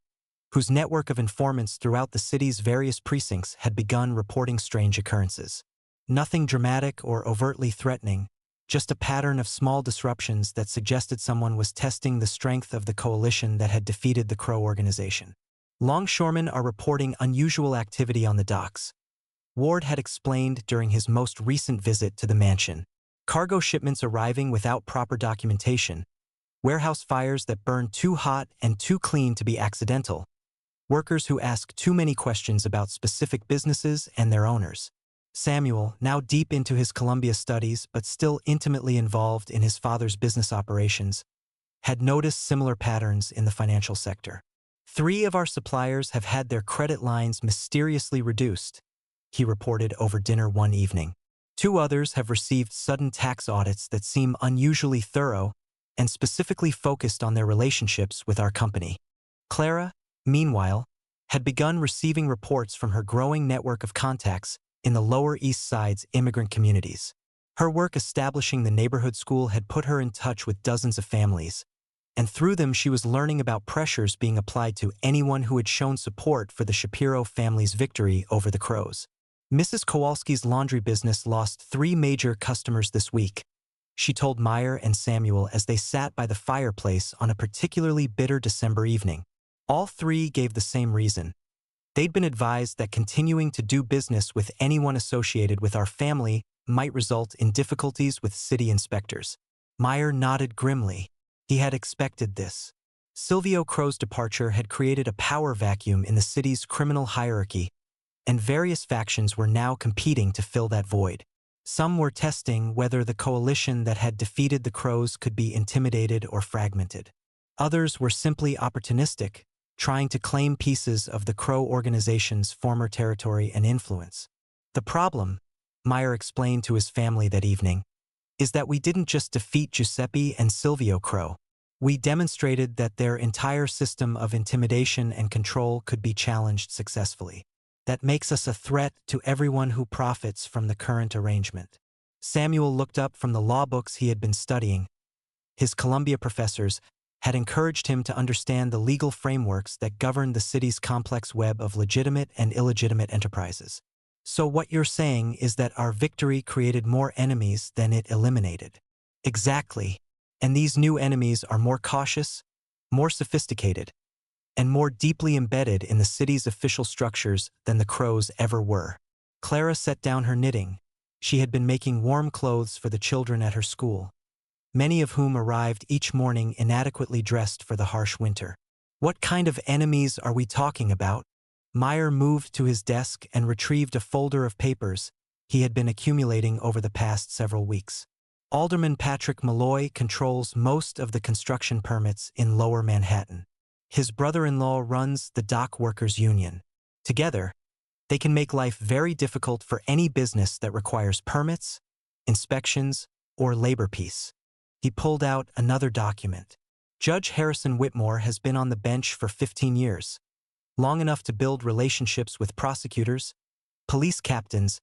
[SPEAKER 1] whose network of informants throughout the city's various precincts had begun reporting strange occurrences. Nothing dramatic or overtly threatening, just a pattern of small disruptions that suggested someone was testing the strength of the coalition that had defeated the Crowe organization. "Longshoremen are reporting unusual activity on the docks," Ward had explained during his most recent visit to the mansion. "Cargo shipments arriving without proper documentation, warehouse fires that burn too hot and too clean to be accidental, workers who ask too many questions about specific businesses and their owners." Samuel, now deep into his Columbia studies but still intimately involved in his father's business operations, had noticed similar patterns in the financial sector. "3 of our suppliers have had their credit lines mysteriously reduced," he reported over dinner one evening. "2 others have received sudden tax audits that seem unusually thorough and specifically focused on their relationships with our company." Clara, meanwhile, had begun receiving reports from her growing network of contacts in the Lower East Side's immigrant communities. Her work establishing the neighborhood school had put her in touch with dozens of families, and through them she was learning about pressures being applied to anyone who had shown support for the Shapiro family's victory over the Crowes. "Mrs. Kowalski's laundry business lost 3 major customers this week," she told Meyer and Samuel as they sat by the fireplace on a particularly bitter December evening. All 3 gave the same reason: They'd been advised that continuing to do business with anyone associated with our family might result in difficulties with city inspectors. Meyer nodded grimly. He had expected this. Silvio Crow's departure had created a power vacuum in the city's criminal hierarchy, and various factions were now competing to fill that void. Some were testing whether the coalition that had defeated the Crows could be intimidated or fragmented. Others were simply opportunistic, trying to claim pieces of the Crow organization's former territory and influence. The problem, Meyer explained to his family that evening, is that we didn't just defeat Giuseppe and Silvio Crow. We demonstrated that their entire system of intimidation and control could be challenged successfully. That makes us a threat to everyone who profits from the current arrangement. Samuel looked up from the law books he had been studying. His Columbia professors had encouraged him to understand the legal frameworks that govern the city's complex web of legitimate and illegitimate enterprises. So what you're saying is that our victory created more enemies than it eliminated. Exactly. And these new enemies are more cautious, more sophisticated, and more deeply embedded in the city's official structures than the Crows ever were. Clara set down her knitting. She had been making warm clothes for the children at her school, many of whom arrived each morning inadequately dressed for the harsh winter. What kind of enemies are we talking about? Meyer moved to his desk and retrieved a folder of papers he had been accumulating over the past several weeks. Alderman Patrick Malloy controls most of the construction permits in Lower Manhattan. His brother-in-law runs the Dock Workers Union. Together, they can make life very difficult for any business that requires permits, inspections, or labor peace. He pulled out another document. Judge Harrison Whitmore has been on the bench for 15 years, long enough to build relationships with prosecutors, police captains,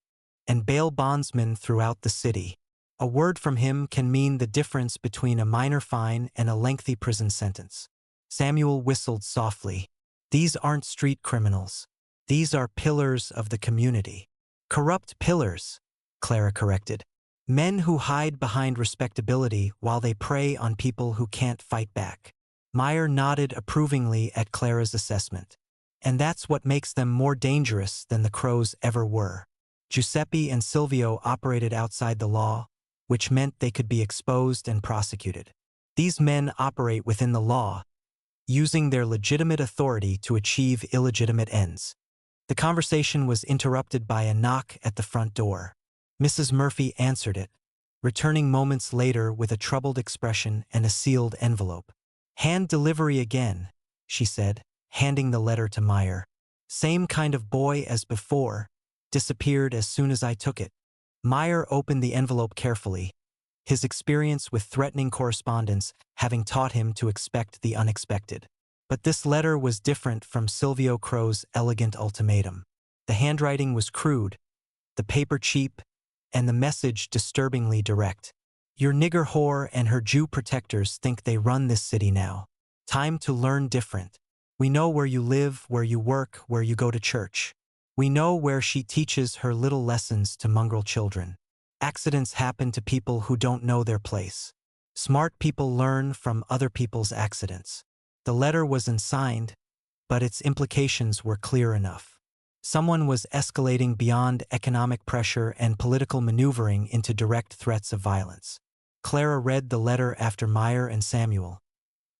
[SPEAKER 1] and bail bondsmen throughout the city. A word from him can mean the difference between a minor fine and a lengthy prison sentence. Samuel whistled softly. These aren't street criminals. These are pillars of the community. Corrupt pillars, Clara corrected. Men who hide behind respectability while they prey on people who can't fight back. Meyer nodded approvingly at Clara's assessment. And that's what makes them more dangerous than the Crows ever were. Giuseppe and Silvio operated outside the law, which meant they could be exposed and prosecuted. These men operate within the law, using their legitimate authority to achieve illegitimate ends. The conversation was interrupted by a knock at the front door. Mrs. Murphy answered it, returning moments later with a troubled expression and a sealed envelope. "Hand delivery again," she said, handing the letter to Meyer. "Same kind of boy as before, disappeared as soon as I took it." Meyer opened the envelope carefully, his experience with threatening correspondence having taught him to expect the unexpected. But this letter was different from Silvio Crow's elegant ultimatum. The handwriting was crude, the paper cheap, and the message disturbingly direct. "Your nigger whore and her Jew protectors think they run this city now. Time to learn different. We know where you live, where you work, where you go to church. We know where she teaches her little lessons to mongrel children. Accidents happen to people who don't know their place. Smart people learn from other people's accidents." The letter was unsigned, but its implications were clear enough. Someone was escalating beyond economic pressure and political maneuvering into direct threats of violence. Clara read the letter after Meyer and Samuel,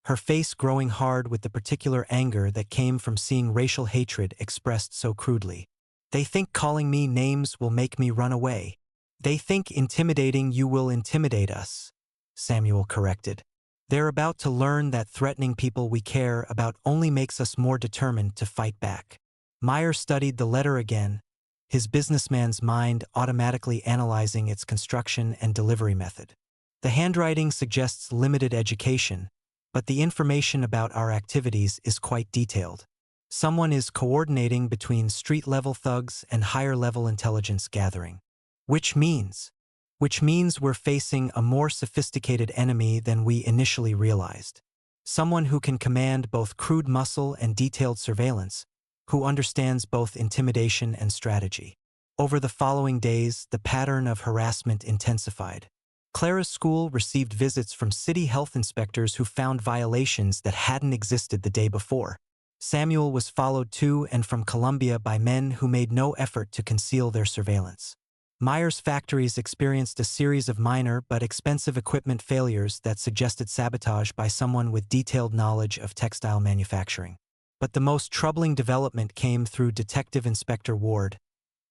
[SPEAKER 1] her face growing hard with the particular anger that came from seeing racial hatred expressed so crudely. "They think calling me names will make me run away. They think intimidating you will intimidate us," Samuel corrected. "They're about to learn that threatening people we care about only makes us more determined to fight back." Meyer studied the letter again, his businessman's mind automatically analyzing its construction and delivery method. The handwriting suggests limited education, but the information about our activities is quite detailed. Someone is coordinating between street-level thugs and higher-level intelligence gathering. Which means we're facing a more sophisticated enemy than we initially realized. Someone who can command both crude muscle and detailed surveillance, who understands both intimidation and strategy. Over the following days, the pattern of harassment intensified. Clara's school received visits from city health inspectors who found violations that hadn't existed the day before. Samuel was followed to and from Colombia by men who made no effort to conceal their surveillance. Meyer's factories experienced a series of minor but expensive equipment failures that suggested sabotage by someone with detailed knowledge of textile manufacturing. But the most troubling development came through Detective Inspector Ward,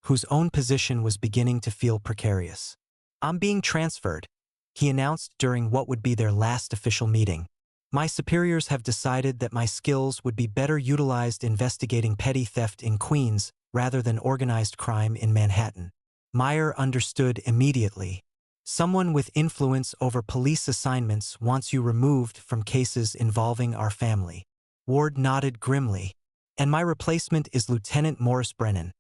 [SPEAKER 1] whose own position was beginning to feel precarious. "I'm being transferred," he announced during what would be their last official meeting. "My superiors have decided that my skills would be better utilized investigating petty theft in Queens rather than organized crime in Manhattan." Meyer understood immediately. Someone with influence over police assignments wants you removed from cases involving our family. Ward nodded grimly. "And my replacement is Lieutenant Morris Brennan,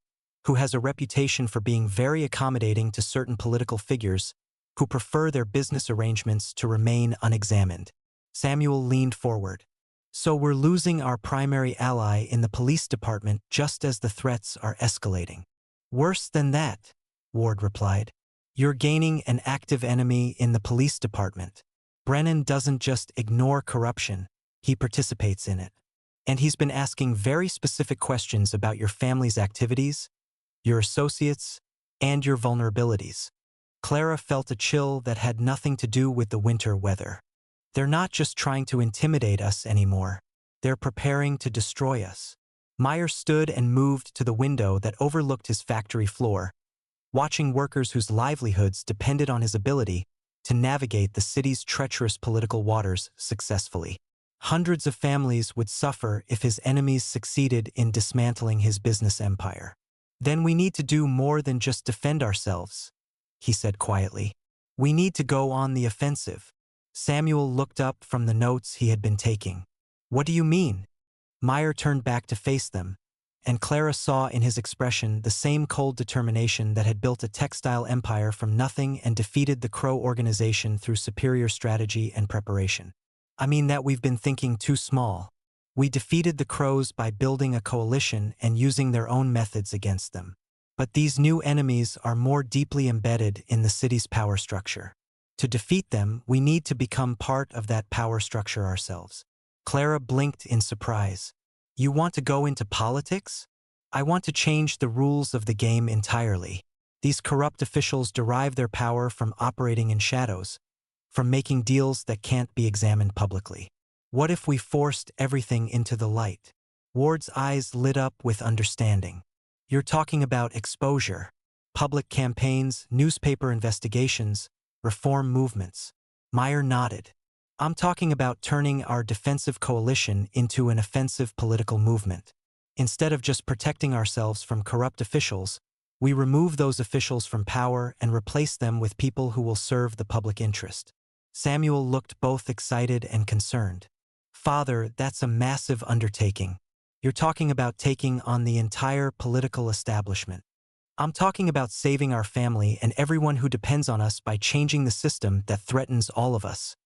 [SPEAKER 1] who has a reputation for being very accommodating to certain political figures who prefer their business arrangements to remain unexamined." Samuel leaned forward. "So we're losing our primary ally in the police department just as the threats are escalating." "Worse than that," Ward replied. "You're gaining an active enemy in the police department. Brennan doesn't just ignore corruption, he participates in it. And he's been asking very specific questions about your family's activities, your associates, and your vulnerabilities." Clara felt a chill that had nothing to do with the winter weather. "They're not just trying to intimidate us anymore. They're preparing to destroy us." Meyer stood and moved to the window that overlooked his factory floor, watching workers whose livelihoods depended on his ability to navigate the city's treacherous political waters successfully. Hundreds of families would suffer if his enemies succeeded in dismantling his business empire. "Then we need to do more than just defend ourselves," he said quietly. "We need to go on the offensive." Samuel looked up from the notes he had been taking. "What do you mean?" Meyer turned back to face them, and Clara saw in his expression the same cold determination that had built a textile empire from nothing and defeated the Crow organization through superior strategy and preparation. "I mean that we've been thinking too small. We defeated the Crows by building a coalition and using their own methods against them. But these new enemies are more deeply embedded in the city's power structure. To defeat them, we need to become part of that power structure ourselves." Clara blinked in surprise. "You want to go into politics?" "I want to change the rules of the game entirely. These corrupt officials derive their power from operating in shadows, from making deals that can't be examined publicly. What if we forced everything into the light?" Ward's eyes lit up with understanding. "You're talking about exposure, public campaigns, newspaper investigations, reform movements." Meyer nodded. "I'm talking about turning our defensive coalition into an offensive political movement. Instead of just protecting ourselves from corrupt officials, we remove those officials from power and replace them with people who will serve the public interest." Samuel looked both excited and concerned. "Father, that's a massive undertaking. You're talking about taking on the entire political establishment." "I'm talking about saving our family and everyone who depends on us by changing the system that threatens all of us,"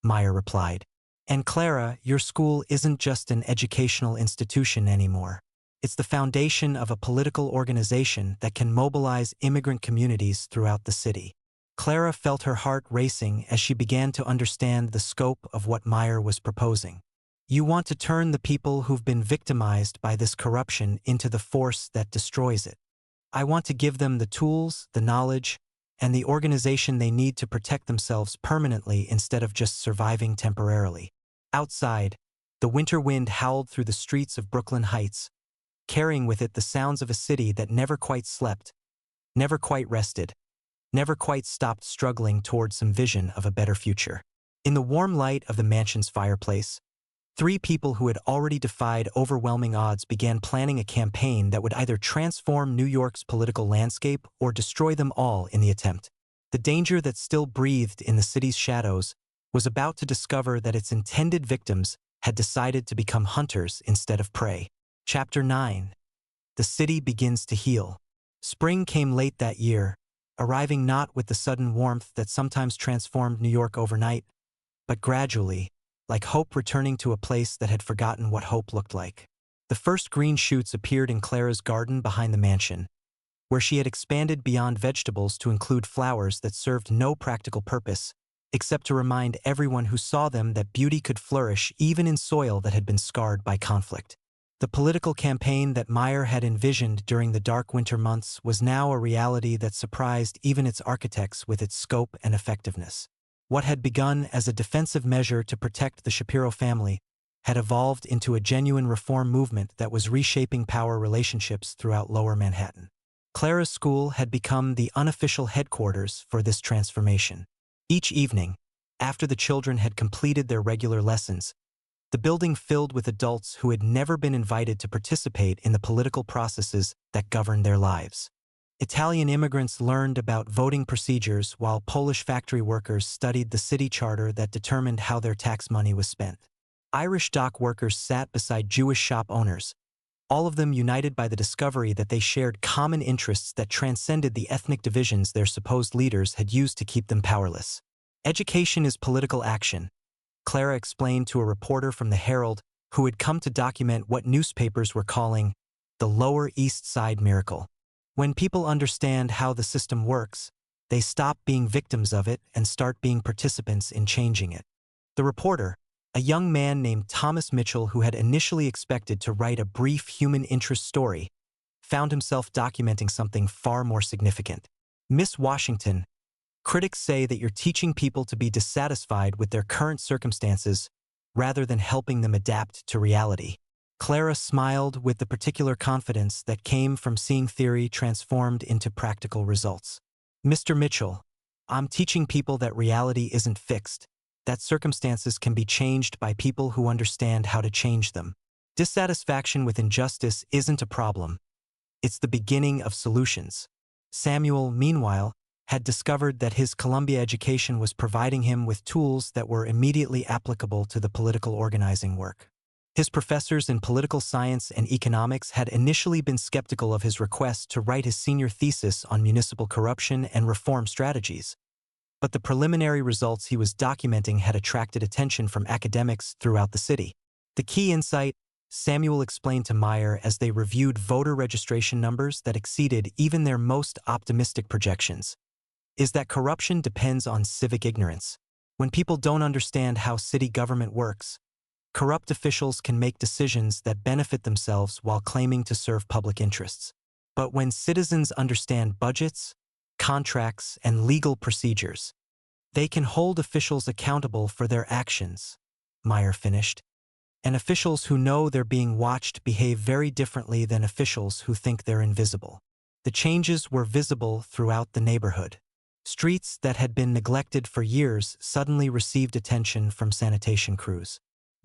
[SPEAKER 1] Meyer replied. "And Clara, your school isn't just an educational institution anymore. It's the foundation of a political organization that can mobilize immigrant communities throughout the city." Clara felt her heart racing as she began to understand the scope of what Meyer was proposing. "You want to turn the people who've been victimized by this corruption into the force that destroys it. I want to give them the tools, the knowledge, and the organization they need to protect themselves permanently instead of just surviving temporarily." Outside, the winter wind howled through the streets of Brooklyn Heights, carrying with it the sounds of a city that never quite slept, never quite rested, never quite stopped struggling toward some vision of a better future. In the warm light of the mansion's fireplace, three people who had already defied overwhelming odds began planning a campaign that would either transform New York's political landscape or destroy them all in the attempt. The danger that still breathed in the city's shadows was about to discover that its intended victims had decided to become hunters instead of prey. Chapter 9. The city begins to heal. Spring came late that year, arriving not with the sudden warmth that sometimes transformed New York overnight, but gradually, like hope returning to a place that had forgotten what hope looked like. The first green shoots appeared in Clara's garden behind the mansion, where she had expanded beyond vegetables to include flowers that served no practical purpose, except to remind everyone who saw them that beauty could flourish even in soil that had been scarred by conflict. The political campaign that Meyer had envisioned during the dark winter months was now a reality that surprised even its architects with its scope and effectiveness. What had begun as a defensive measure to protect the Shapiro family had evolved into a genuine reform movement that was reshaping power relationships throughout Lower Manhattan. Clara's school had become the unofficial headquarters for this transformation. Each evening, after the children had completed their regular lessons, the building filled with adults who had never been invited to participate in the political processes that governed their lives. Italian immigrants learned about voting procedures while Polish factory workers studied the city charter that determined how their tax money was spent. Irish dock workers sat beside Jewish shop owners, all of them united by the discovery that they shared common interests that transcended the ethnic divisions their supposed leaders had used to keep them powerless. Education is political action, Clara explained to a reporter from the Herald who had come to document what newspapers were calling the Lower East Side miracle. When people understand how the system works, they stop being victims of it and start being participants in changing it. The reporter, a young man named Thomas Mitchell who had initially expected to write a brief human interest story, found himself documenting something far more significant. Miss Washington, critics say that you're teaching people to be dissatisfied with their current circumstances rather than helping them adapt to reality. Clara smiled with the particular confidence that came from seeing theory transformed into practical results. Mr. Mitchell, I'm teaching people that reality isn't fixed, that circumstances can be changed by people who understand how to change them. Dissatisfaction with injustice isn't a problem. It's the beginning of solutions. Samuel, meanwhile, had discovered that his Columbia education was providing him with tools that were immediately applicable to the political organizing work. His professors in political science and economics had initially been skeptical of his request to write his senior thesis on municipal corruption and reform strategies, but the preliminary results he was documenting had attracted attention from academics throughout the city. The key insight, Samuel explained to Meyer as they reviewed voter registration numbers that exceeded even their most optimistic projections, is that corruption depends on civic ignorance. When people don't understand how city government works, corrupt officials can make decisions that benefit themselves while claiming to serve public interests. But when citizens understand budgets, contracts, and legal procedures, they can hold officials accountable for their actions, Meyer finished. And officials who know they're being watched behave very differently than officials who think they're invisible. The changes were visible throughout the neighborhood. Streets that had been neglected for years suddenly received attention from sanitation crews.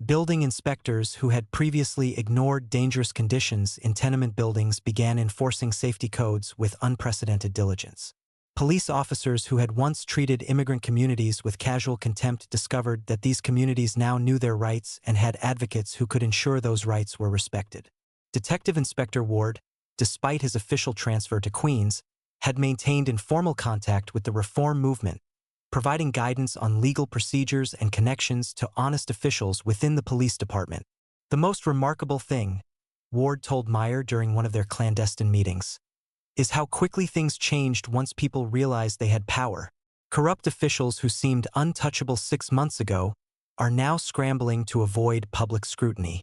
[SPEAKER 1] Building inspectors who had previously ignored dangerous conditions in tenement buildings began enforcing safety codes with unprecedented diligence. Police officers who had once treated immigrant communities with casual contempt discovered that these communities now knew their rights and had advocates who could ensure those rights were respected. Detective Inspector Ward, despite his official transfer to Queens, had maintained informal contact with the reform movement, providing guidance on legal procedures and connections to honest officials within the police department. The most remarkable thing, Ward told Meyer during one of their clandestine meetings, is how quickly things changed once people realized they had power. Corrupt officials who seemed untouchable 6 months ago are now scrambling to avoid public scrutiny.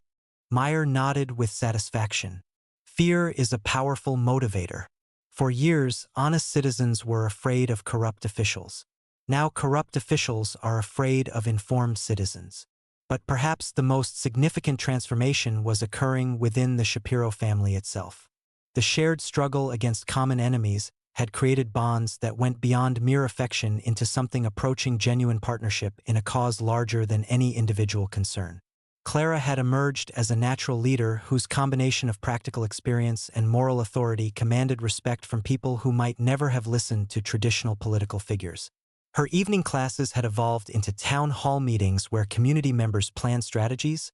[SPEAKER 1] Meyer nodded with satisfaction. Fear is a powerful motivator. For years, honest citizens were afraid of corrupt officials. Now corrupt officials are afraid of informed citizens. But perhaps the most significant transformation was occurring within the Shapiro family itself. The shared struggle against common enemies had created bonds that went beyond mere affection into something approaching genuine partnership in a cause larger than any individual concern. Clara had emerged as a natural leader whose combination of practical experience and moral authority commanded respect from people who might never have listened to traditional political figures. Her evening classes had evolved into town hall meetings where community members planned strategies,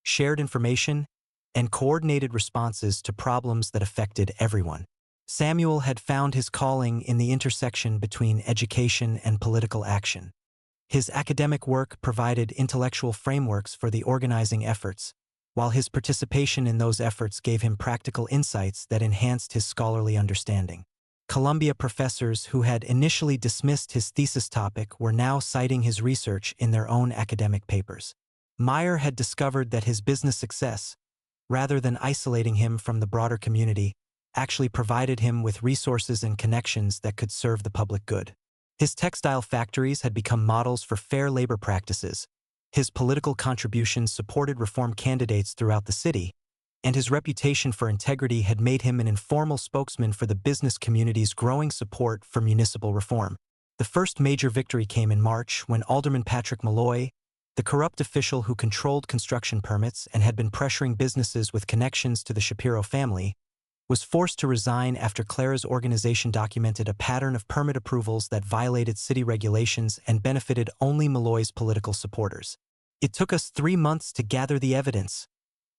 [SPEAKER 1] shared information, and coordinated responses to problems that affected everyone. Samuel had found his calling in the intersection between education and political action. His academic work provided intellectual frameworks for the organizing efforts, while his participation in those efforts gave him practical insights that enhanced his scholarly understanding. Columbia professors who had initially dismissed his thesis topic were now citing his research in their own academic papers. Meyer had discovered that his business success, rather than isolating him from the broader community, actually provided him with resources and connections that could serve the public good. His textile factories had become models for fair labor practices, his political contributions supported reform candidates throughout the city, and his reputation for integrity had made him an informal spokesman for the business community's growing support for municipal reform. The first major victory came in March when Alderman Patrick Malloy, the corrupt official who controlled construction permits and had been pressuring businesses with connections to the Shapiro family, was forced to resign after Clara's organization documented a pattern of permit approvals that violated city regulations and benefited only Malloy's political supporters. "It took us 3 months to gather the evidence,"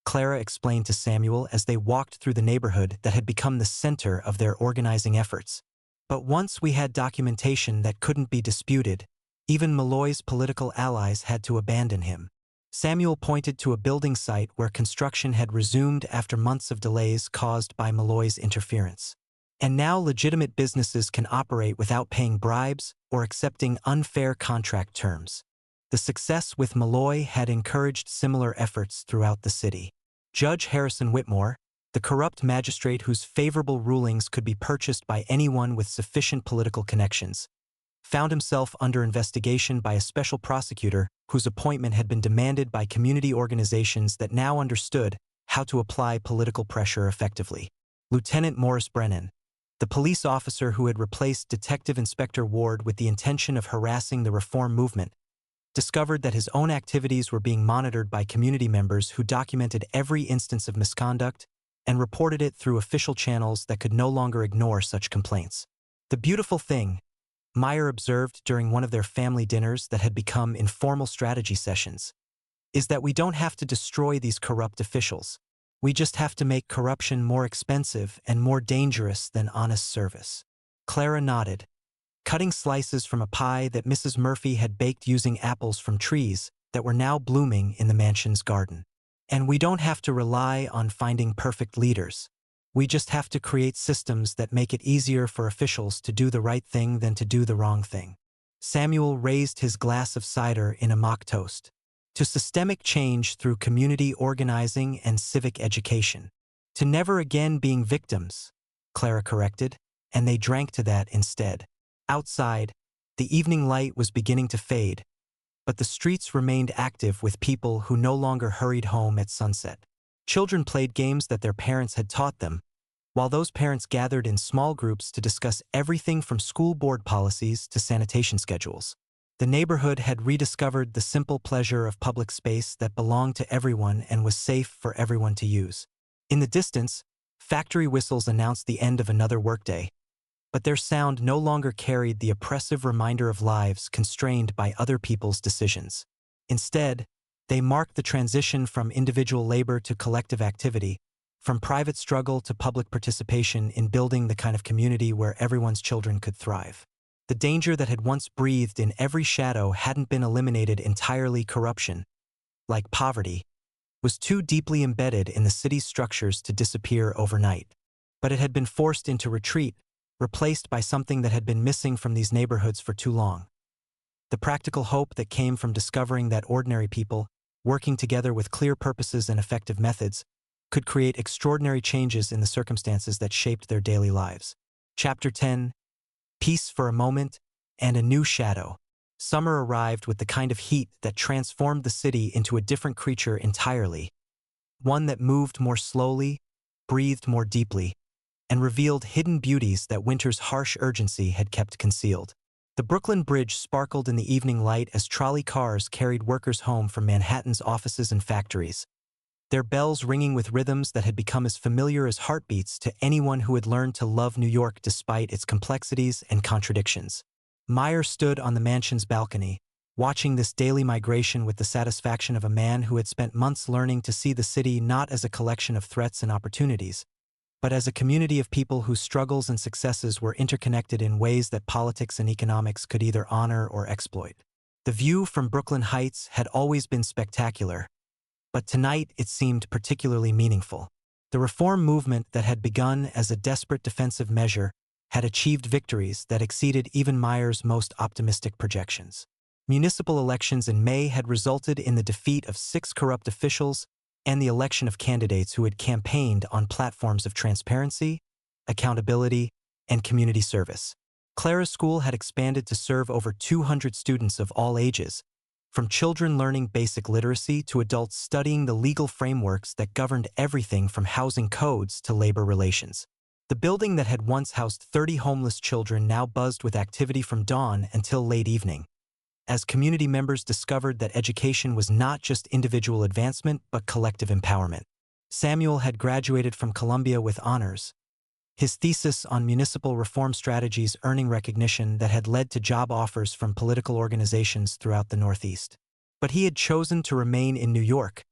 [SPEAKER 1] Clara explained to Samuel as they walked through the neighborhood that had become the center of their organizing efforts. "But once we had documentation that couldn't be disputed, even Malloy's political allies had to abandon him." Samuel pointed to a building site where construction had resumed after months of delays caused by Malloy's interference. "And now legitimate businesses can operate without paying bribes or accepting unfair contract terms." The success with Malloy had encouraged similar efforts throughout the city. Judge Harrison Whitmore, the corrupt magistrate whose favorable rulings could be purchased by anyone with sufficient political connections, found himself under investigation by a special prosecutor whose appointment had been demanded by community organizations that now understood how to apply political pressure effectively. Lieutenant Morris Brennan, the police officer who had replaced Detective Inspector Ward with the intention of harassing the reform movement, discovered that his own activities were being monitored by community members who documented every instance of misconduct and reported it through official channels that could no longer ignore such complaints. "The beautiful thing," Meyer observed during one of their family dinners that had become informal strategy sessions, "is that we don't have to destroy these corrupt officials. We just have to make corruption more expensive and more dangerous than honest service." Clara nodded, cutting slices from a pie that Mrs. Murphy had baked using apples from trees that were now blooming in the mansion's garden. "And we don't have to rely on finding perfect leaders. We just have to create systems that make it easier for officials to do the right thing than to do the wrong thing." Samuel raised his glass of cider in a mock toast. "To systemic change through community organizing and civic education. To never again being victims," Clara corrected, and they drank to that instead. Outside, the evening light was beginning to fade, but the streets remained active with people who no longer hurried home at sunset. Children played games that their parents had taught them, while those parents gathered in small groups to discuss everything from school board policies to sanitation schedules. The neighborhood had rediscovered the simple pleasure of public space that belonged to everyone and was safe for everyone to use. In the distance, factory whistles announced the end of another workday, but their sound no longer carried the oppressive reminder of lives constrained by other people's decisions. Instead, they marked the transition from individual labor to collective activity, from private struggle to public participation in building the kind of community where everyone's children could thrive. The danger that had once breathed in every shadow hadn't been eliminated entirely. Corruption, like poverty, was too deeply embedded in the city's structures to disappear overnight. But it had been forced into retreat, replaced by something that had been missing from these neighborhoods for too long. The practical hope that came from discovering that ordinary people, working together with clear purposes and effective methods, could create extraordinary changes in the circumstances that shaped their daily lives. Chapter 10. Peace for a Moment and a New Shadow. Summer arrived with the kind of heat that transformed the city into a different creature entirely, one that moved more slowly, breathed more deeply, and revealed hidden beauties that winter's harsh urgency had kept concealed. The Brooklyn Bridge sparkled in the evening light as trolley cars carried workers home from Manhattan's offices and factories, their bells ringing with rhythms that had become as familiar as heartbeats to anyone who had learned to love New York despite its complexities and contradictions. Meyer stood on the mansion's balcony, watching this daily migration with the satisfaction of a man who had spent months learning to see the city not as a collection of threats and opportunities, but as a community of people whose struggles and successes were interconnected in ways that politics and economics could either honor or exploit. The view from Brooklyn Heights had always been spectacular, but tonight it seemed particularly meaningful. The reform movement that had begun as a desperate defensive measure had achieved victories that exceeded even Meyer's most optimistic projections. Municipal elections in May had resulted in the defeat of 6 corrupt officials and the election of candidates who had campaigned on platforms of transparency, accountability, and community service. Clara's school had expanded to serve over 200 students of all ages, from children learning basic literacy to adults studying the legal frameworks that governed everything from housing codes to labor relations. The building that had once housed 30 homeless children now buzzed with activity from dawn until late evening, as community members discovered that education was not just individual advancement but collective empowerment. Samuel had graduated from Columbia with honors, his thesis on municipal reform strategies earning recognition that had led to job offers from political organizations throughout the Northeast. But he had chosen to remain in New York,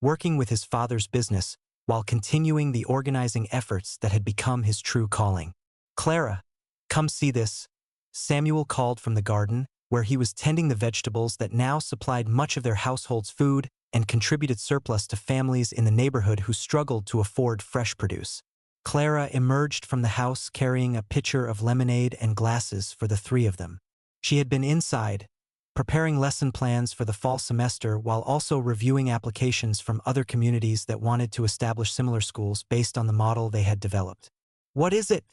[SPEAKER 1] working with his father's business while continuing the organizing efforts that had become his true calling. "Clara, come see this," Samuel called from the garden, where he was tending the vegetables that now supplied much of their household's food and contributed surplus to families in the neighborhood who struggled to afford fresh produce. Clara emerged from the house carrying a pitcher of lemonade and glasses for the three of them. She had been inside, preparing lesson plans for the fall semester while also reviewing applications from other communities that wanted to establish similar schools based on the model they had developed. "What is it?"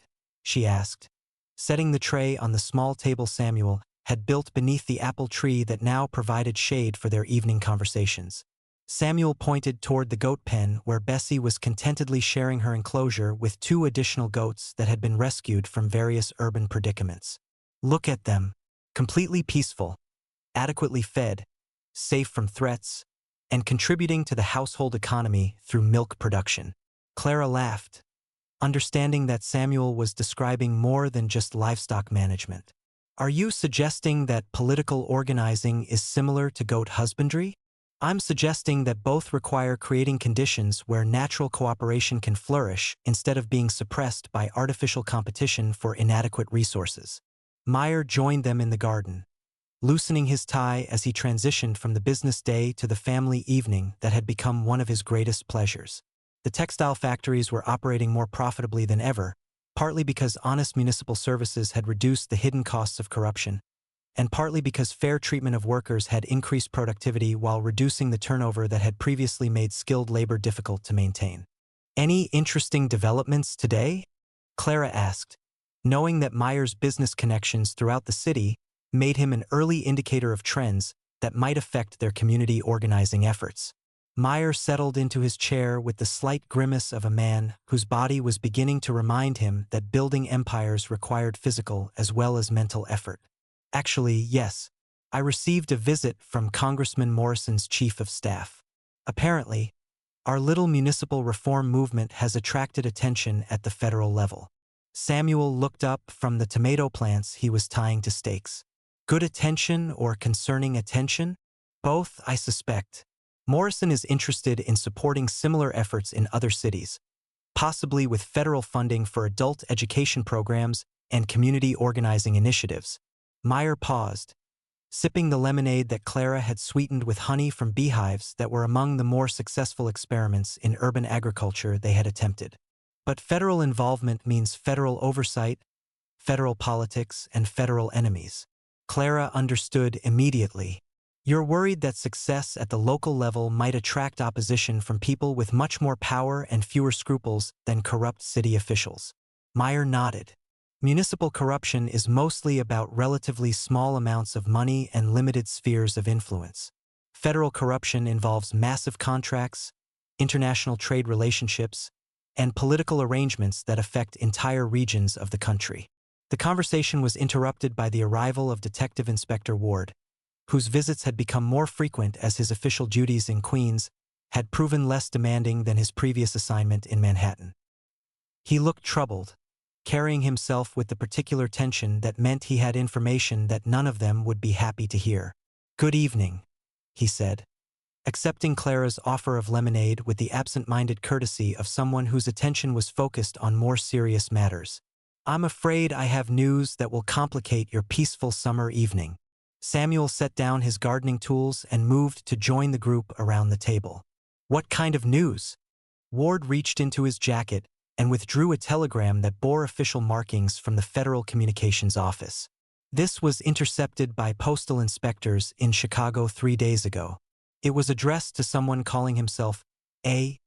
[SPEAKER 1] she asked, setting the tray on the small table Samuel had built beneath the apple tree that now provided shade for their evening conversations. Samuel pointed toward the goat pen where Bessie was contentedly sharing her enclosure with 2 additional goats that had been rescued from various urban predicaments. "Look at them, completely peaceful, adequately fed, safe from threats, and contributing to the household economy through milk production." Clara laughed, understanding that Samuel was describing more than just livestock management. "Are you suggesting that political organizing is similar to goat husbandry?" "I'm suggesting that both require creating conditions where natural cooperation can flourish instead of being suppressed by artificial competition for inadequate resources." Meyer joined them in the garden, loosening his tie as he transitioned from the business day to the family evening that had become one of his greatest pleasures. The textile factories were operating more profitably than ever, partly because honest municipal services had reduced the hidden costs of corruption, and partly because fair treatment of workers had increased productivity while reducing the turnover that had previously made skilled labor difficult to maintain. "Any interesting developments today?" Clara asked, knowing that Meyer's business connections throughout the city made him an early indicator of trends that might affect their community organizing efforts. Meyer settled into his chair with the slight grimace of a man whose body was beginning to remind him that building empires required physical as well as mental effort. "Actually, yes. I received a visit from Congressman Morrison's chief of staff. Apparently, our little municipal reform movement has attracted attention at the federal level." Samuel looked up from the tomato plants he was tying to stakes. "Good attention or concerning attention?" "Both, I suspect. Morrison is interested in supporting similar efforts in other cities, possibly with federal funding for adult education programs and community organizing initiatives." Meyer paused, sipping the lemonade that Clara had sweetened with honey from beehives that were among the more successful experiments in urban agriculture they had attempted. "But federal involvement means federal oversight, federal politics, and federal enemies." Clara understood immediately. "You're worried that success at the local level might attract opposition from people with much more power and fewer scruples than corrupt city officials." Meyer nodded. "Municipal corruption is mostly about relatively small amounts of money and limited spheres of influence. Federal corruption involves massive contracts, international trade relationships, and political arrangements that affect entire regions of the country." The conversation was interrupted by the arrival of Detective Inspector Ward, whose visits had become more frequent as his official duties in Queens had proven less demanding than his previous assignment in Manhattan. He looked troubled, carrying himself with the particular tension that meant he had information that none of them would be happy to hear. "Good evening," he said, accepting Clara's offer of lemonade with the absent-minded courtesy of someone whose attention was focused on more serious matters. "I'm afraid I have news that will complicate your peaceful summer evening." Samuel set down his gardening tools and moved to join the group around the table. "What kind of news?" Ward reached into his jacket and withdrew a telegram that bore official markings from the Federal Communications Office. This was intercepted by postal inspectors in Chicago 3 days ago. It was addressed to someone calling himself A.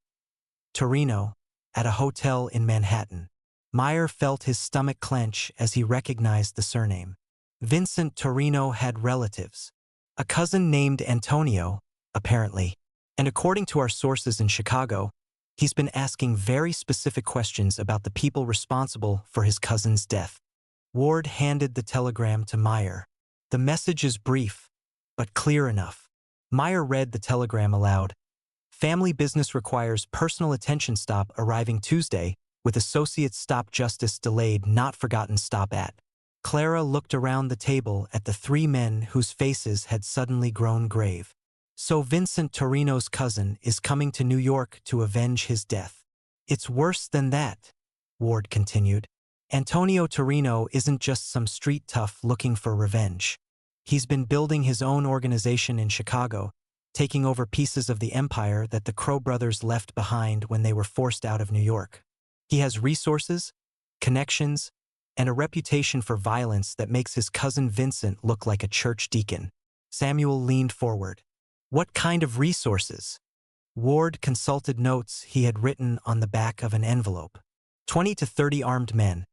[SPEAKER 1] Torino, at a hotel in Manhattan. Meyer felt his stomach clench as he recognized the surname. Vincent Torino had relatives. A cousin named Antonio, apparently. And according to our sources in Chicago, he's been asking very specific questions about the people responsible for his cousin's death. Ward handed the telegram to Meyer. The message is brief, but clear enough. Meyer read the telegram aloud. Family business requires personal attention stop arriving Tuesday, with associate stop justice delayed not forgotten stop at. Clara looked around the table at the three men whose faces had suddenly grown grave. So Vincent Torino's cousin is coming to New York to avenge his death. It's worse than that, Ward continued. Antonio Torino isn't just some street tough looking for revenge. He's been building his own organization in Chicago, taking over pieces of the empire that the Crow brothers left behind when they were forced out of New York. He has resources, connections, and a reputation for violence that makes his cousin Vincent look like a church deacon. Samuel leaned forward. What kind of resources? Ward consulted notes he had written on the back of an envelope. 20 to 30 armed men,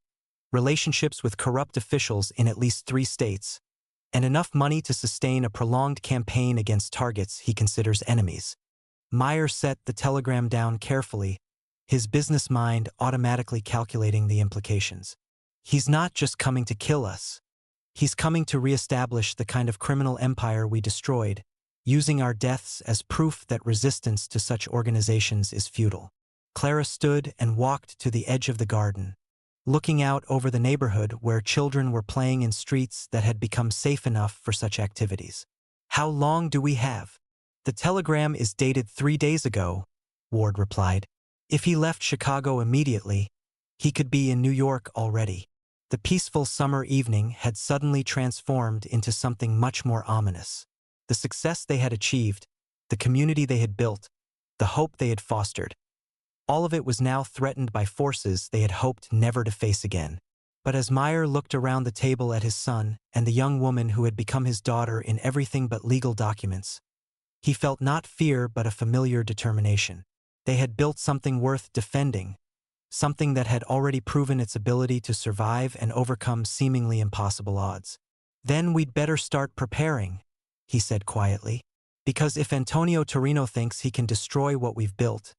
[SPEAKER 1] relationships with corrupt officials in at least 3 states, and enough money to sustain a prolonged campaign against targets he considers enemies. Meyer set the telegram down carefully, his business mind automatically calculating the implications. He's not just coming to kill us. He's coming to reestablish the kind of criminal empire we destroyed, using our deaths as proof that resistance to such organizations is futile. Clara stood and walked to the edge of the garden, looking out over the neighborhood where children were playing in streets that had become safe enough for such activities. How long do we have? The telegram is dated 3 days ago, Ward replied. If he left Chicago immediately, he could be in New York already. The peaceful summer evening had suddenly transformed into something much more ominous. The success they had achieved, the community they had built, the hope they had fostered, all of it was now threatened by forces they had hoped never to face again. But as Meyer looked around the table at his son and the young woman who had become his daughter in everything but legal documents, he felt not fear but a familiar determination. They had built something worth defending, something that had already proven its ability to survive and overcome seemingly impossible odds. Then we'd better start preparing, he said quietly, because if Antonio Torino thinks he can destroy what we've built,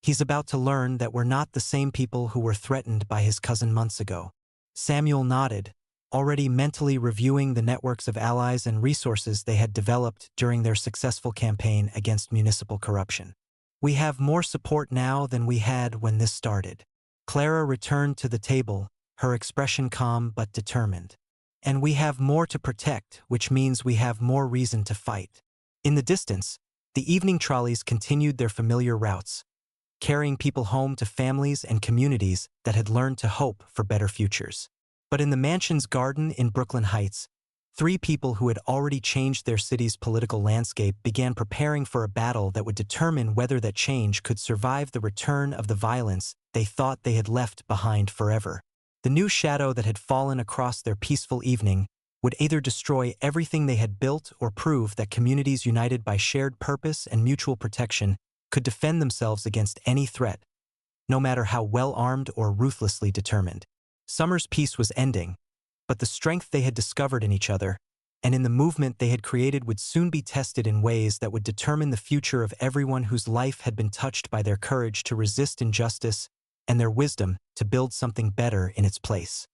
[SPEAKER 1] he's about to learn that we're not the same people who were threatened by his cousin months ago. Samuel nodded, already mentally reviewing the networks of allies and resources they had developed during their successful campaign against municipal corruption. We have more support now than we had when this started. Clara returned to the table, her expression calm but determined. And we have more to protect, which means we have more reason to fight. In the distance, the evening trolleys continued their familiar routes, carrying people home to families and communities that had learned to hope for better futures. But in the mansion's garden in Brooklyn Heights, 3 people who had already changed their city's political landscape began preparing for a battle that would determine whether that change could survive the return of the violence they thought they had left behind forever. The new shadow that had fallen across their peaceful evening would either destroy everything they had built or prove that communities united by shared purpose and mutual protection could defend themselves against any threat, no matter how well-armed or ruthlessly determined. Summer's peace was ending, but the strength they had discovered in each other and in the movement they had created would soon be tested in ways that would determine the future of everyone whose life had been touched by their courage to resist injustice and their wisdom to build something better in its place.